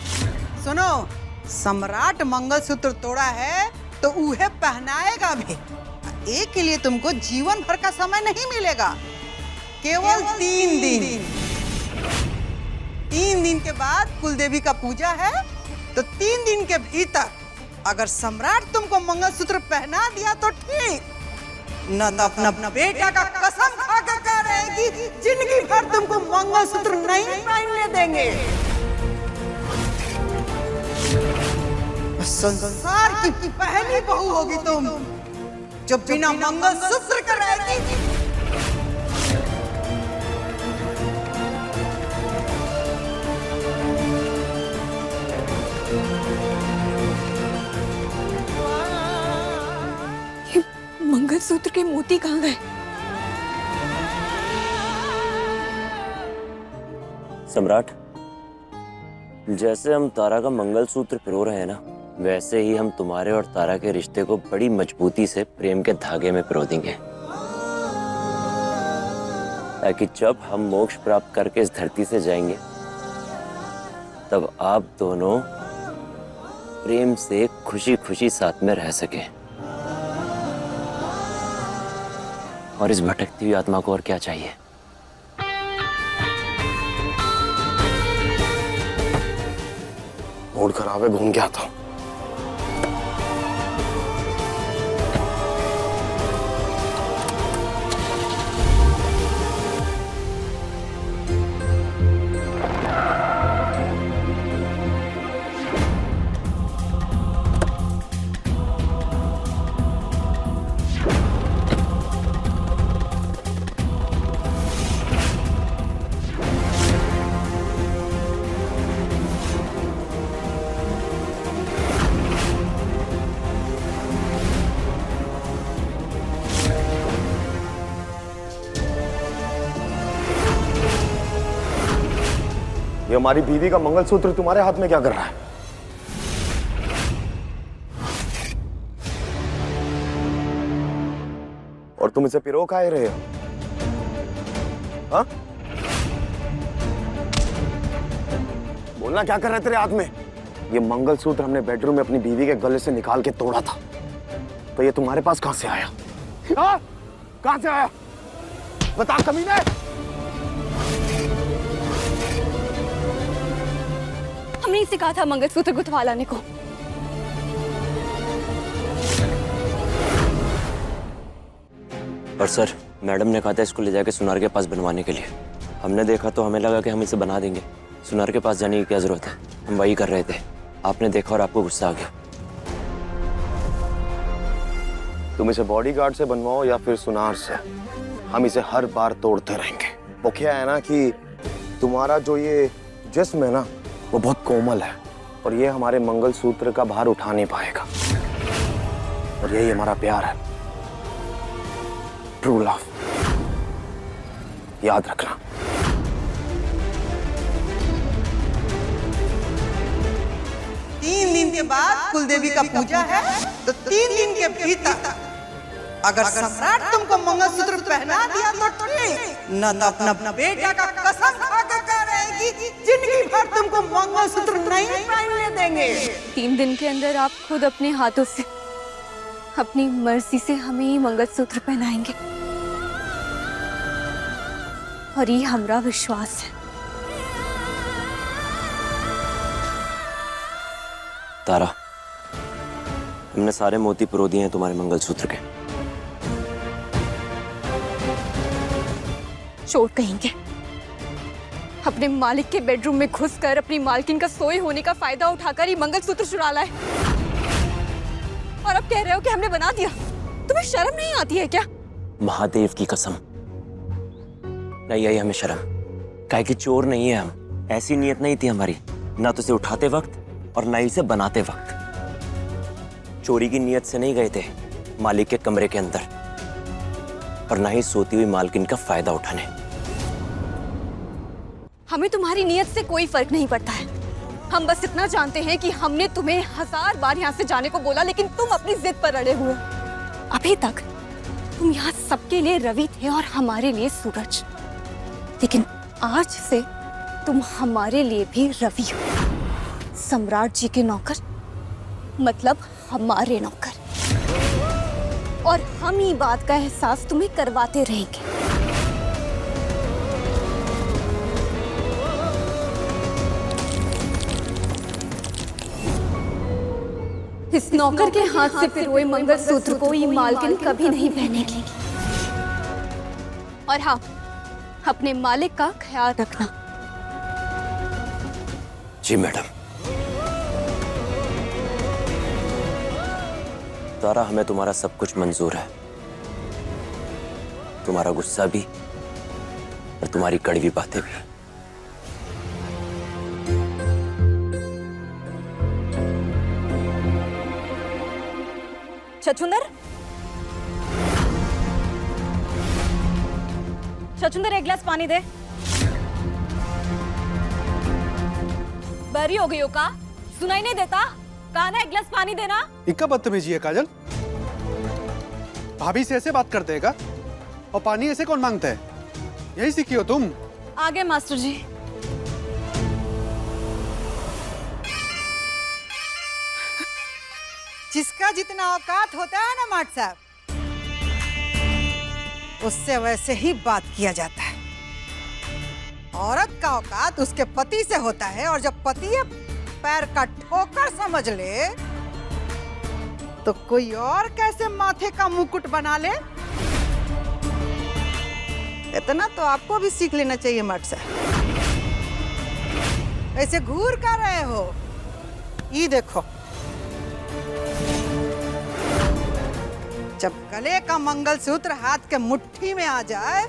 सुनो, सम्राट मंगलसूत्र तोड़ा है तो उहे पहनाएगा भी। एक के लिए तुमको जीवन भर का समय नहीं मिलेगा, केवल 3 दिन। 3 दिन के बाद कुलदेवी का पूजा है, तो 3 दिन के भीतर अगर सम्राट तुमको मंगलसूत्र पहना दिया तो ठीक, न तो अपना बेटा का कसम खा के कह रहे हैं कि जिंदगी भर तुमको मंगलसूत्र नहीं पहनने देंगे। संसार की पहली बहू होगी तुम जो बिना मंगलसूत्र के रहेगी। ये मंगलसूत्र के मोती कहाँ गए? सम्राट, जैसे हम तारा का मंगलसूत्र पिरो रहे हैं ना, वैसे ही हम तुम्हारे और तारा के रिश्ते को बड़ी मजबूती से प्रेम के धागे में पिरो देंगे, ताकि जब हम मोक्ष प्राप्त करके इस धरती से जाएंगे तब आप दोनों प्रेम से खुशी खुशी साथ में रह सके। और इस भटकती हुई आत्मा को और क्या चाहिए? मूड खराब है, घूम के आता हूं। हमारी बीवी का मंगलसूत्र तुम्हारे हाथ में क्या कर रहा है? और तुम इसे पिरो खाए रहे हो? हाँ? बोलना क्या कर रहे तेरे हाथ में? ये मंगलसूत्र हमने बेडरूम में अपनी बीवी के गले से निकाल के तोड़ा था, तो ये तुम्हारे पास कहां से आया? हाँ? कहां से आया? बता कमीने। हमने इसे कहा था मंगलसूत्र गुथवा लाने को। और सर, मैडम ने कहा था इसको ले जाके सुनार के पास बनवाने के लिए। हमने देखा तो हमें लगा कि हम इसे बना देंगे। सुनार के पास जाने की क्या जरूरत है, हम वही कर रहे थे। आपने देखा और आपको गुस्सा आ गया। तुम इसे बॉडीगार्ड से बनवाओ या फिर सुनार से, हम इसे हर बार तोड़ते रहेंगे। वो क्या है ना कि तुम्हारा जो ये जिस्म है ना, वो बहुत कोमल है और ये हमारे मंगलसूत्र का भार उठा नहीं पाएगा। और यही हमारा प्यार है, ट्रू लव। याद रखना। तीन दिन के बाद कुलदेवी का पूजा है, तो 3 दिन के भीतर अगर सम्राट तुमको मंगलसूत्र पहना दिया तो ठीक, न तो अपना बेटा का कसम खा कर कह रहेगी जिंदगी भर तुमको मंगलसूत्र नहीं पहनने देंगे। 3 दिन के अंदर आप खुद अपने हाथों से, अपनी मर्जी से हमें ये मंगलसूत्र पहनाएंगे, और ये हमारा विश्वास है। तारा, हमने सारे मोती पिरो दिए हैं तुम्हारे मंगलसूत्र के। चोट कहेंगे, अपने मालिक के बेडरूम में घुसकर अपनी मालकिन का सोए होने का फायदा उठाकर ये मंगलसूत्र चुरा लाए, और अब कह रहे हो कि हमने बना दिया। तुम्हें शर्म नहीं आती है क्या? महादेव की कसम, नहीं आई हमें शर्म। काहे कि चोर नहीं है हम, ऐसी नीयत नहीं थी हमारी, ना तो इसे उठाते वक्त और ना ही इसे बनाते वक्त। चोरी की नीयत से नहीं गए थे मालिक के कमरे के अंदर, और ना ही सोती हुई मालकिन का फायदा उठाने। हमें तुम्हारी नीयत से कोई फर्क नहीं पड़ता है। हम बस इतना जानते हैं कि हमने तुम्हें 1000 बार यहाँ से जाने को बोला, लेकिन तुम अपनी जिद पर अड़े हुए। अभी तक तुम यहाँ सबके लिए रवि थे और हमारे लिए सूरज, लेकिन आज से तुम हमारे लिए भी रवि हो। सम्राट जी के नौकर, मतलब हमारे नौकर, और हम ही बात का एहसास तुम्हें करवाते रहेंगे। इस नौकर के हाथ से पिरोए मंगलसूत्र को ये मालकिन कभी नहीं पहनेगी। और हाँ, अपने मालिक का ख्याल रखना। जी मैडम। तारा, हमें तुम्हारा सब कुछ मंजूर है, तुम्हारा गुस्सा भी और तुम्हारी कड़वी बातें भी। छछुंदर, छछुंदर, एक गिलास पानी दे। बरी हो गई हो का? सुनाई नहीं देता? कहा ना एक गिलास पानी देना। इक्का बदतमीजी है काजल, भाभी से ऐसे बात करते हैं का? और पानी ऐसे कौन मांगता है? यही सीखी हो तुम? आगे मास्टर जी। जिसका जितना औकात होता है ना माट साहब, उससे वैसे ही बात किया जाता है। औरत का औकात उसके पति से होता है, और जब पति पैर का ठोकर समझ ले तो कोई और कैसे माथे का मुकुट बना ले। इतना तो आपको भी सीख लेना चाहिए मट साहब। ऐसे घूर कर रहे हो, ये देखो, जब गले का मंगलसूत्र हाथ के मुट्ठी में आ जाए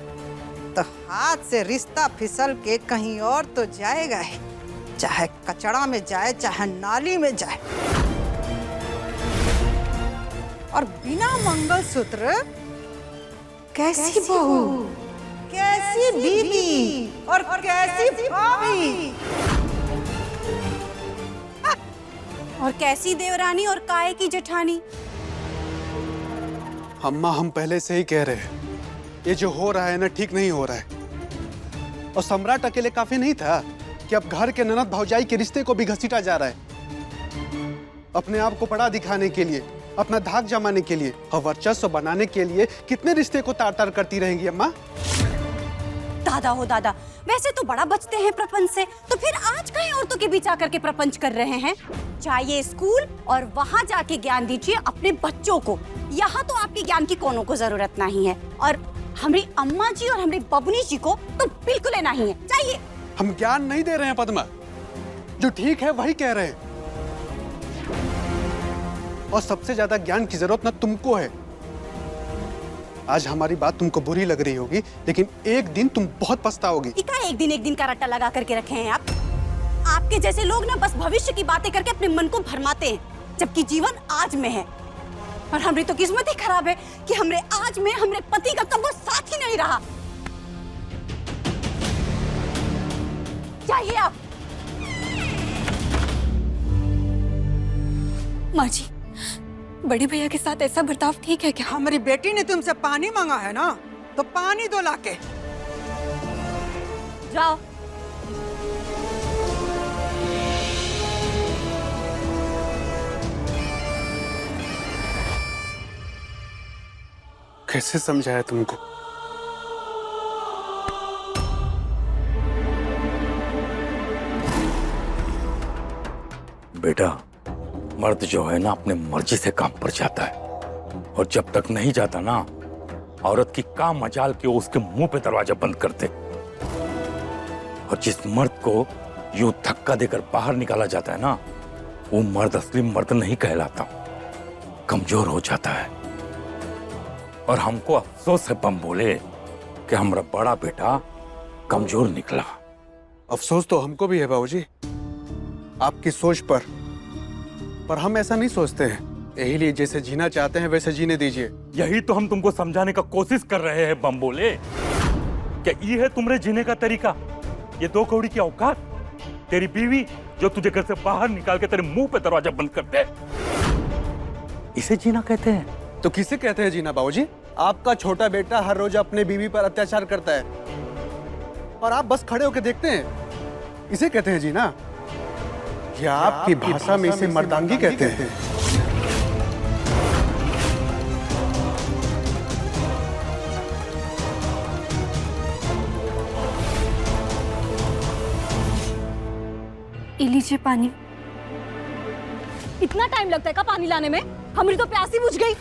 तो हाथ से रिश्ता फिसल के कहीं और तो जाएगा ही, चाहे कचड़ा में जाए चाहे नाली में जाए। और बिना मंगलसूत्र कैसी बहू, कैसी बीवी और कैसी भाभी और कैसी देवरानी और काय की जेठानी? अम्मा, हम पहले से ही कह रहे हैं ये जो हो रहा है ना, ठीक नहीं हो रहा है। और सम्राट अकेले काफी नहीं था कि अब घर के ननद भौजाई के रिश्ते को भी घसीटा जा रहा है, अपने आप को बड़ा दिखाने के लिए, अपना धाक जमाने के लिए और वर्चस्व बनाने के लिए कितने रिश्ते को तार तार करती रहेंगी अम्मा। दादा हो दादा, वैसे तो बड़ा बचते हैं प्रपंच से, तो फिर आज कहीं औरतों के बीच आकर के प्रपंच कर रहे हैं? जाइए स्कूल और वहाँ जाके ज्ञान दीजिए अपने बच्चों को। यहाँ तो आपके ज्ञान की कोनो को जरूरत नहीं है, और हमारी अम्मा जी और हमारी बबुनी जी को तो बिल्कुल नहीं है। जाइए। हम ज्ञान नहीं दे रहे हैं पद्मा, जो ठीक है वही कह रहे हैं। और सबसे ज्यादा ज्ञान की जरूरत ना तुमको है। आज हमारी बात तुमको बुरी लग रही होगी, लेकिन एक दिन तुम बहुत पछताओगी। एक दिन का रट्टा लगा करके रखे हैं आप। आपके जैसे लोग ना बस भविष्य की बातें करके अपने मन को भरमाते हैं, जबकि जीवन आज में है। और हमारी तो किस्मत ही खराब है कि हमरे आज में हमरे पति का कब वो साथ ही नहीं रहा। जाइए आप। माँ जी, बड़े भैया के साथ ऐसा बर्ताव ठीक है क्या? हमारी बेटी ने तुमसे पानी मांगा है ना, तो पानी दो लाके। जाओ। कैसे समझाया तुमको? बेटा, मर्द जो है ना अपने मर्जी से काम पर जाता है, और जब तक नहीं जाता ना, औरत की काम मचाल के उसके मुंह पे दरवाजा बंद करते। और जिस मर्द को यूं धक्का देकर बाहर निकाला जाता है ना, वो मर्द असली मर्द नहीं कहलाता, कमजोर हो जाता है। और हमको अफसोस है बम बोले कि हमारा बड़ा बेटा कमजोर निकला। अफसोस तो हमको भी है बाबूजी, आपकी सोच पर हम ऐसा नहीं सोचते हैं। यही लिए जैसे जीना चाहते हैं वैसे जीने दीजिए। यही तो हम तुमको समझाने का कोशिश कर रहे हैं बम बोले। क्या ये है तुम्हारे जीने का तरीका? ये 2 कौड़ी की औकात? तेरी बीवी जो तुझे घर से बाहर निकाल के तेरे मुंह पे दरवाजा बंद कर दे, इसे जीना कहते हैं? तो किसे कहते हैं जीना बाबूजी? आपका छोटा बेटा हर रोज अपने बीवी पर अत्याचार करता है और आप बस खड़े होकर देखते हैं, इसे कहते हैं जीना? या आपकी भाषा में इसे मर्दांगी कहते हैं। ये लीजिए पानी। इतना टाइम लगता है क्या पानी लाने में? हमारी तो प्यास ही बुझ गई।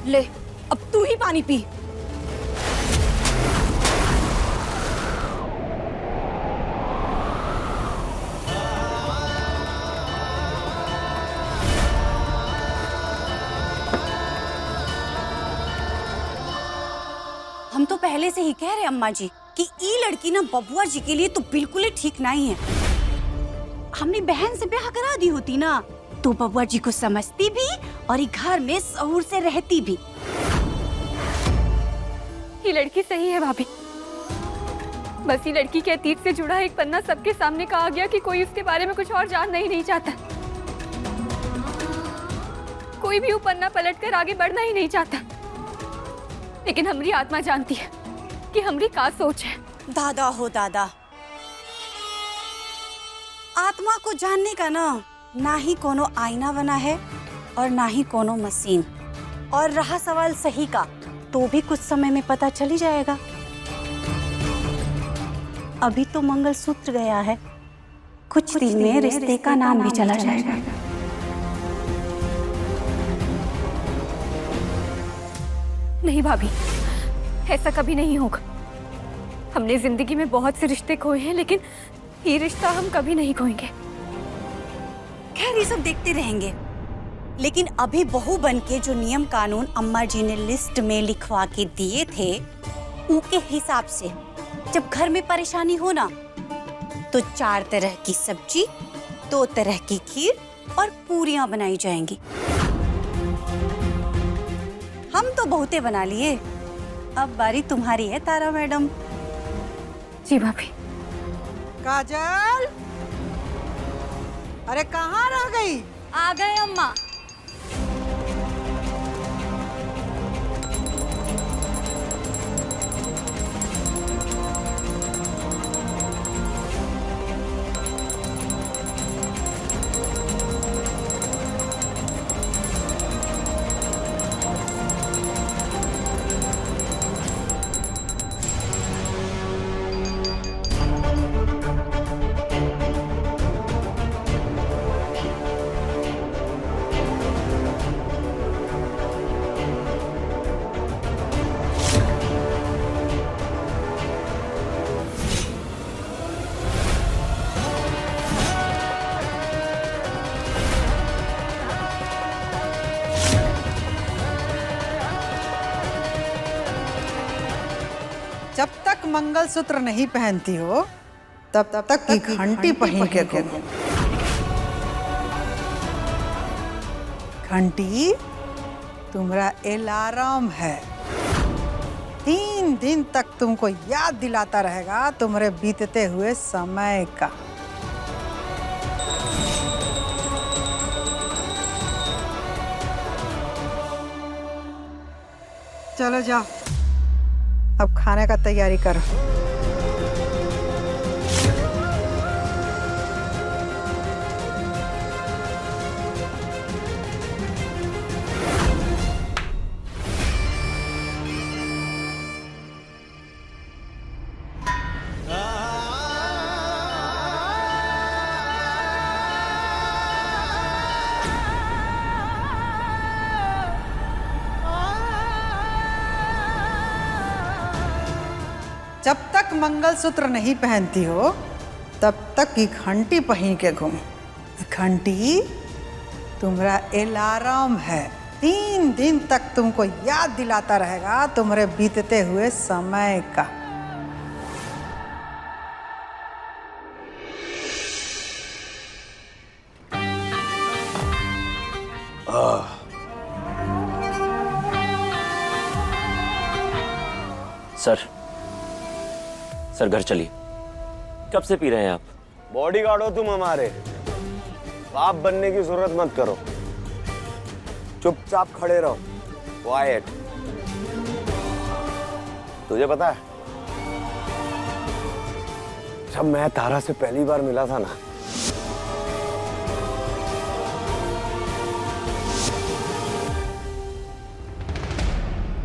ले, अब तू ही पानी पी। हम तो पहले से ही कह रहे अम्मा जी कि ये लड़की ना बबुआ जी के लिए तो बिल्कुल ही ठीक नहीं है। हमने बहन से ब्याह करा दी होती ना, तो बबुआ जी को समझती भी और ये घर में सहूर से रहती भी। ये लड़की सही है भाभी, बस ये लड़की के अतीत से जुड़ा एक पन्ना सबके सामने कहा गया कि कोई उसके बारे में कुछ और जानना ही नहीं चाहता। कोई भी वो पन्ना पलटकर आगे बढ़ना ही नहीं चाहता। लेकिन हमारी आत्मा जानती है कि हमारी का सोच है। दादा हो दादा, आत्मा को जानने का ना ही कोनो आईना बना है और ना ही कोनो मशीन। और रहा सवाल सही का, तो भी कुछ समय में पता चल ही जाएगा। अभी तो मंगलसूत्र गया है, कुछ दिन में रिश्ते का नाम भी चला जाएगा। नहीं भाभी, ऐसा कभी नहीं होगा। हमने जिंदगी में बहुत से रिश्ते खोए हैं, लेकिन ये रिश्ता हम कभी नहीं खोएंगे। खैर ये सब देखते रहेंगे, लेकिन अभी बहू बन के जो नियम कानून अम्मा जी ने लिस्ट में लिखवा के दिए थे, उनके हिसाब से जब घर में परेशानी हो ना, तो 4 तरह की सब्जी, 2 तरह की खीर और पूरियां बनाई जाएंगी। हम तो बहुते बना लिए, अब बारी तुम्हारी है तारा मैडम। जी भाभी। काजल, अरे कहाँ रह गई? आ गए अम्मा। जब तक मंगलसूत्र नहीं पहनती हो तब तक की घंटी पहन के घूमो। घंटी तुम्हारा अलार्म है। 3 दिन तक तुमको याद दिलाता रहेगा तुम्हारे बीतते हुए समय का। चलो जाओ, अब खाने का तैयारी करो। जब तक मंगलसूत्र नहीं पहनती हो तब तक की घंटी पहन के घूम। घंटी तुम्हारा अलार्म है। 3 दिन तक तुमको याद दिलाता रहेगा तुम्हारे बीतते हुए समय का। सर घर चलिए। कब से पी रहे हैं आप? बॉडीगार्ड हो तुम हमारे, बाप बनने की जरूरत मत करो। चुपचाप खड़े रहो, क्वाइट। तुझे पता है, जब मैं तारा से पहली बार मिला था ना,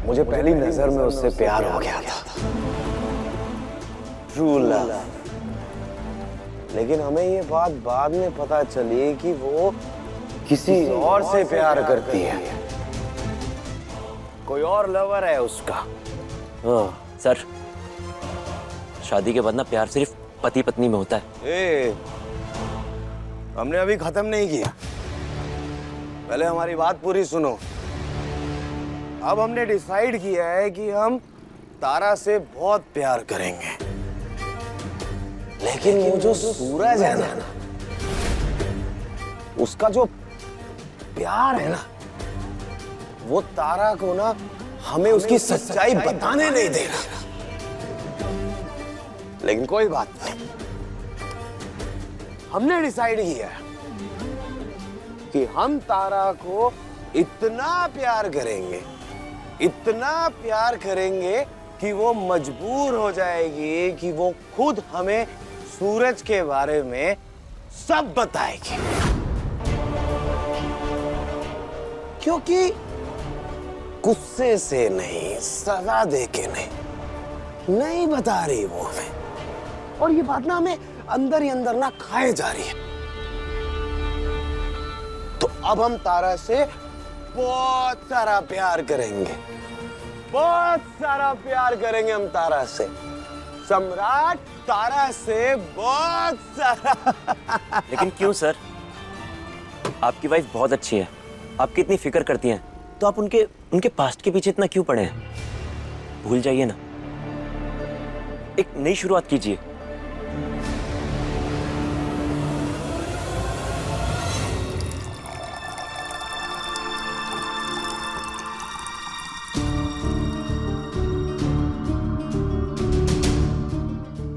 मुझे पहली नजर में उससे प्यार हो गया था। True love. लेकिन हमें ये बात बाद में पता चली कि वो किसी और से प्यार करती है। कोई और लवर है उसका। हाँ सर, शादी के बाद ना प्यार सिर्फ पति पत्नी में होता है। हमने अभी खत्म नहीं किया, पहले हमारी बात पूरी सुनो। अब हमने डिसाइड किया है कि हम तारा से बहुत प्यार करेंगे, लेकिन वो जो सूरज है ना, उसका जो प्यार है ना, वो तारा को ना हमें उसकी सच्चाई बताने नहीं दे रहा। लेकिन कोई बात नहीं, हमने डिसाइड किया कि हम तारा को इतना प्यार करेंगे, इतना प्यार करेंगे कि वो मजबूर हो जाएगी कि वो खुद हमें सूरज के बारे में सब बताएगी। क्योंकि गुस्से से नहीं, सजा दे के नहीं बता रही वो हमें। और ये बात ना हमें अंदर ही अंदर ना खाए जा रही है। तो अब हम तारा से बहुत सारा प्यार करेंगे, बहुत सारा प्यार करेंगे हम तारा से। सम्राट, तारा से बहुत सारा। लेकिन क्यों सर? आपकी वाइफ बहुत अच्छी है, आपकी इतनी फिक्र करती हैं, तो आप उनके पास्ट के पीछे इतना क्यों पड़े हैं? भूल जाइए ना, एक नई शुरुआत कीजिए।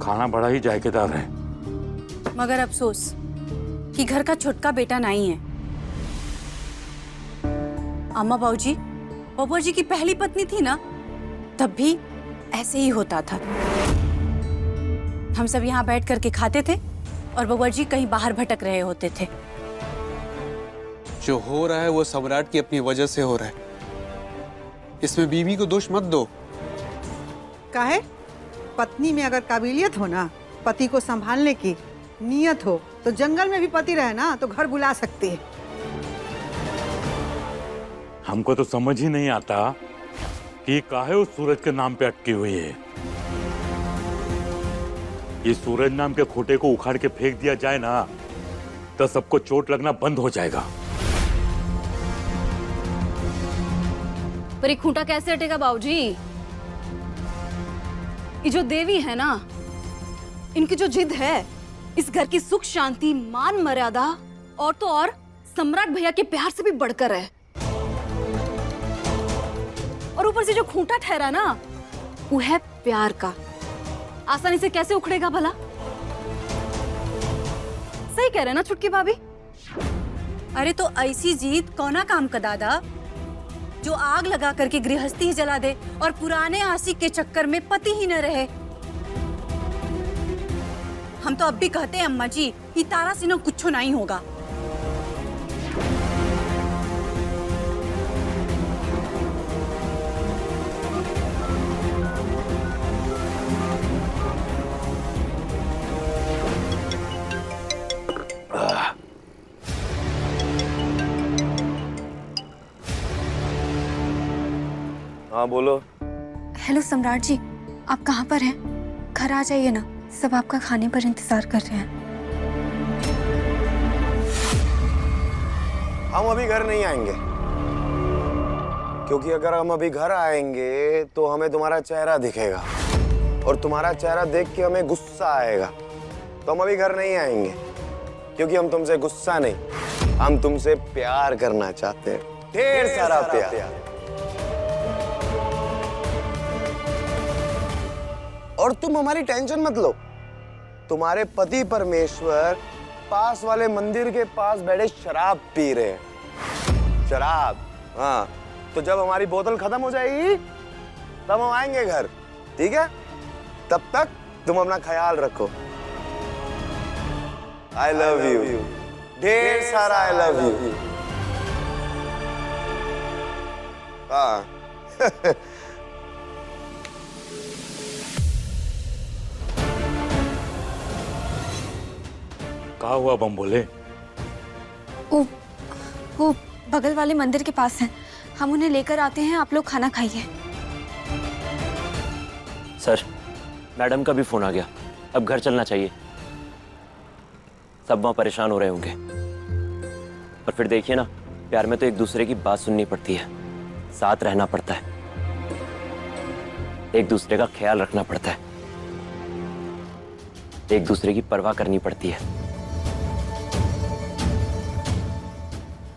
खाना बड़ा ही जायकेदार है। मगर अफसोस कि घर का छोटका बेटा नहीं है। अम्मा बाबूजी बबुआ जी की पहली पत्नी थी ना, तब भी ऐसे ही होता था। हम सब यहाँ बैठ करके खाते थे और बबुआ जी कहीं बाहर भटक रहे होते थे। जो हो रहा है वो सम्राट की अपनी वजह से हो रहा है, इसमें बीवी को दोष मत दो। काहे? पत्नी में अगर काबिलियत हो ना, पति को संभालने की नियत हो, तो जंगल में भी पति रहे ना तो घर बुला सकती है। हमको तो समझ ही नहीं आता कि काहे उस सूरज के नाम पे अटकी हुई है। ये सूरज नाम के खोटे को उखाड़ के फेंक दिया जाए ना, तो सबको चोट लगना बंद हो जाएगा। पर ये खूंटा कैसे हटेगा बाबूजी? ये जो देवी है ना, इनकी जो जिद है, इस घर की सुख शांति मान मर्यादा और तो और सम्राट भैया के प्यार से भी बढ़कर है। और ऊपर से जो खूंटा ठहरा ना, वो है प्यार का। आसानी से कैसे उखड़ेगा भला? सही कह रहे ना छुटकी भाभी? अरे तो ऐसी जीत कौना काम का दादा, जो आग लगा करके गृहस्थी ही जला दे और पुराने आशिक के चक्कर में पति ही न रहे। हम तो अब भी कहते हैं अम्मा जी, ये तारा सिन्हा कुछ नहीं होगा। हाँ बोलो। हेलो सम्राट जी, आप कहाँ पर हैं? घर आ जाइए ना, सब आपका खाने पर इंतजार कर रहे हैं। हम अभी घर नहीं आएंगे, क्योंकि अगर हम अभी घर आएंगे तो हमें तुम्हारा चेहरा दिखेगा और तुम्हारा चेहरा देख के हमें गुस्सा आएगा। तो हम अभी घर नहीं आएंगे, क्योंकि हम तुमसे गुस्सा नहीं, हम तुमसे प्यार करना चाहते हैं, ढेर सारा प्यार। और तुम हमारी टेंशन मत लो, तुम्हारे पति परमेश्वर पास वाले मंदिर के पास बैठे शराब पी रहे हैं। शराब, हाँ। तो जब हमारी बोतल खत्म हो जाएगी तब हम आएंगे घर, ठीक है? तब तक तुम अपना ख्याल रखो। आई लव यू, ढेर सारा आई लव यू। हाँ। कहा हुआ बम बोले? वो बगल वाले मंदिर के पास हैं, हम उन्हें लेकर आते हैं, आप लोग खाना खाइए। सर, मैडम का भी फोन आ गया, अब घर चलना चाहिए। सब वहां परेशान हो रहे होंगे। और फिर देखिए ना, प्यार में तो एक दूसरे की बात सुननी पड़ती है, साथ रहना पड़ता है, एक दूसरे का ख्याल रखना पड़ता है, एक दूसरे की परवाह करनी पड़ती है।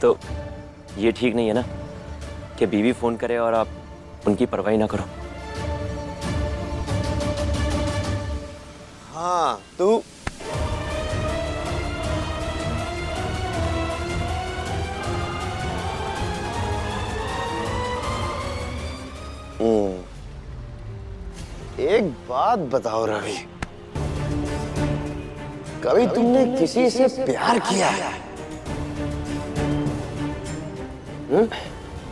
तो ये ठीक नहीं है ना कि बीवी फोन करे और आप उनकी परवाह ना करो। हाँ, तू एक बात बताओ रवि, कभी तुमने किसी से प्यार किया है?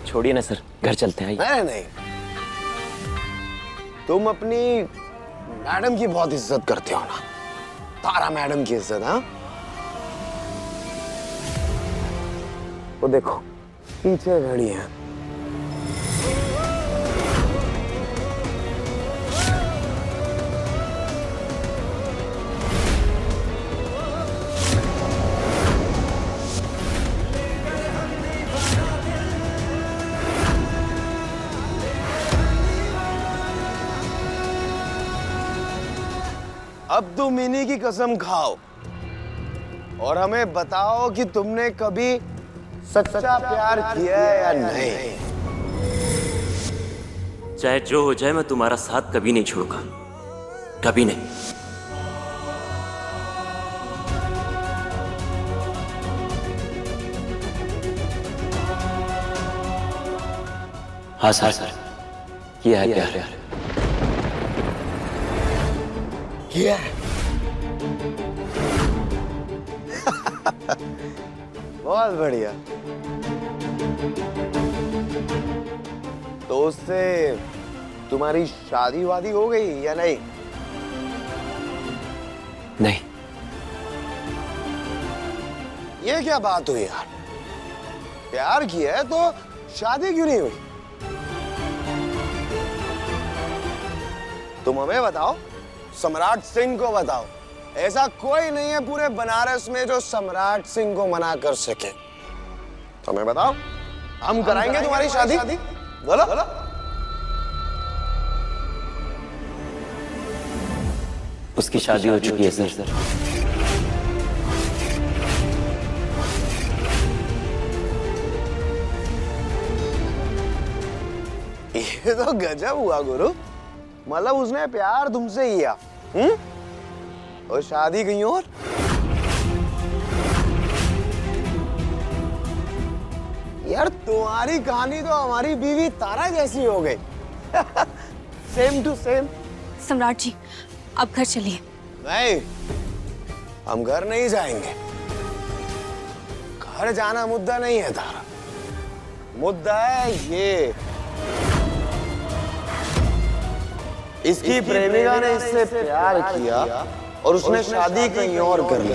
छोड़िए ना सर, घर चलते हैं। नहीं नहीं, तुम अपनी मैडम की बहुत इज्जत करते हो ना, तारा मैडम की इज्जत। हाँ, वो देखो पीछे खड़ी है। अब तुम इन्हीं की कसम खाओ और हमें बताओ कि तुमने कभी सच्चा प्यार किया है या नहीं। चाहे जो हो जाए, मैं तुम्हारा साथ कभी नहीं छोड़ूंगा, कभी नहीं। हाँ सर, किया है प्यार। किया है। बहुत बढ़िया। तो उससे तुम्हारी शादी वादी हो गई या नहीं? नहीं। ये क्या बात हुई यार? प्यार किया है तो शादी क्यों नहीं हुई? तुम हमें बताओ, सम्राट सिंह को बताओ। ऐसा कोई नहीं है पूरे बनारस में जो सम्राट सिंह को मना कर सके। तो हमें बताओ, हम कराएंगे तुम्हारी शादी। बोलो। उसकी शादी हो चुकी है सर। ये तो गजब हुआ गुरु। मतलब उसने प्यार तुमसे किया, और शादी कहीं और। यार तुम्हारी कहानी तो हमारी बीवी तारा जैसी हो गई। Same to same. Samrat ji, अब घर चलिए। नहीं, हम घर नहीं जाएंगे। घर जाना मुद्दा नहीं है तारा, मुद्दा है ये। इसकी प्रेमिका ने इससे प्यार किया और उसने शादी कहीं और कर ली।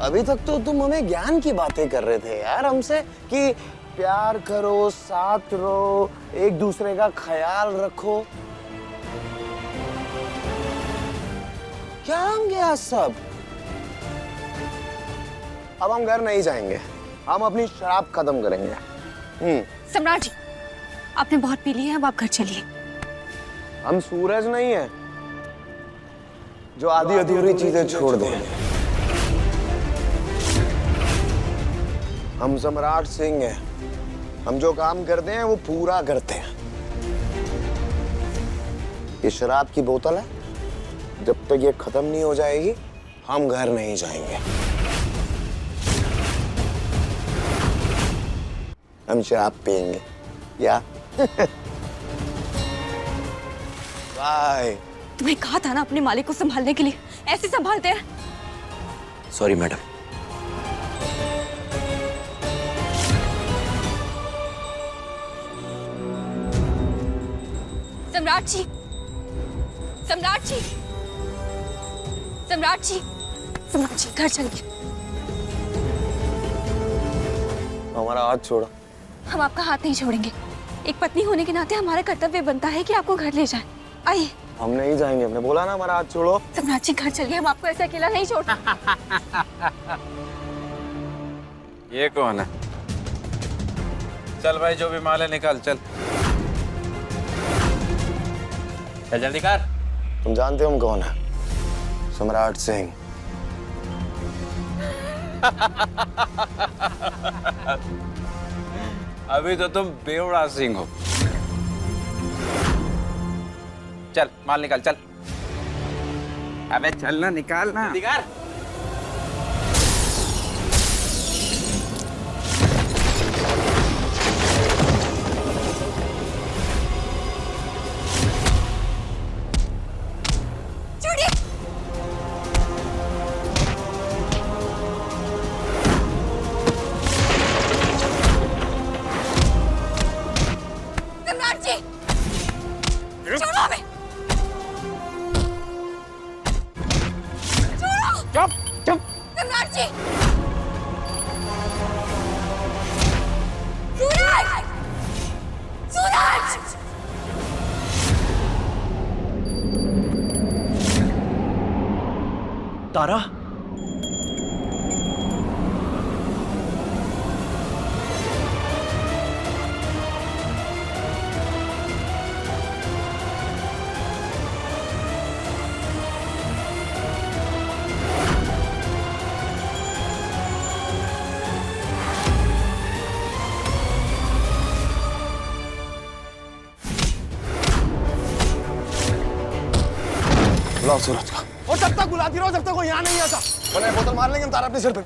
अभी तक तो तुम हमें ज्ञान की बातें कर रहे थे यार हमसे कि प्यार करो, साथ रहो, एक दूसरे का ख्याल रखो। क्या हम गया सब? अब हम घर नहीं जाएंगे, हम अपनी शराब खत्म करेंगे। सम्राट जी, आपने बहुत पी ली है, अब आप घर चलिए। हम सूरज नहीं है जो आधी अधूरी चीजें छोड़ दें। हम सम्राट सिंह हैं, हम जो काम करते हैं वो पूरा करते हैं। ये शराब की बोतल है, जब तक ये खत्म नहीं हो जाएगी हम घर नहीं जाएंगे। हम शराब पिएंगे या बाय। तुम्हें कहा था ना अपने मालिक को संभालने के लिए, ऐसे संभालते हैं। Sorry madam. सम्राट जी, सम्राट जी, सम्राट जी, सम्राट जी, घर चलिए। हमारा हाथ छोड़ो। हम आपका हाथ नहीं छोड़ेंगे। एक पत्नी होने के नाते हमारा कर्तव्य बनता है कि आपको घर ले जाएं। आइए। हम नहीं जाएंगे, हमने बोला ना हमारा हाथ छोड़ो। सम्राट जी, घर चलिए, हम आपको ऐसे अकेला नहीं छोड़ते। ये कौन है? चल भाई, जो भी माल है निकाल, चल जल्दी कर। तुम जानते हो हम कौन है? सम्राट सिंह। अभी तो तुम बेवड़ा सिंह हो। चल माल निकाल, चल। अबे चल ना, निकाल ना। तारा, बुलाओ सूरज का। और जब तक बुलाती रहो जब तक वो यहाँ नहीं आता, वरना बोतल मार लेंगे हम तारा अपने सिर पे।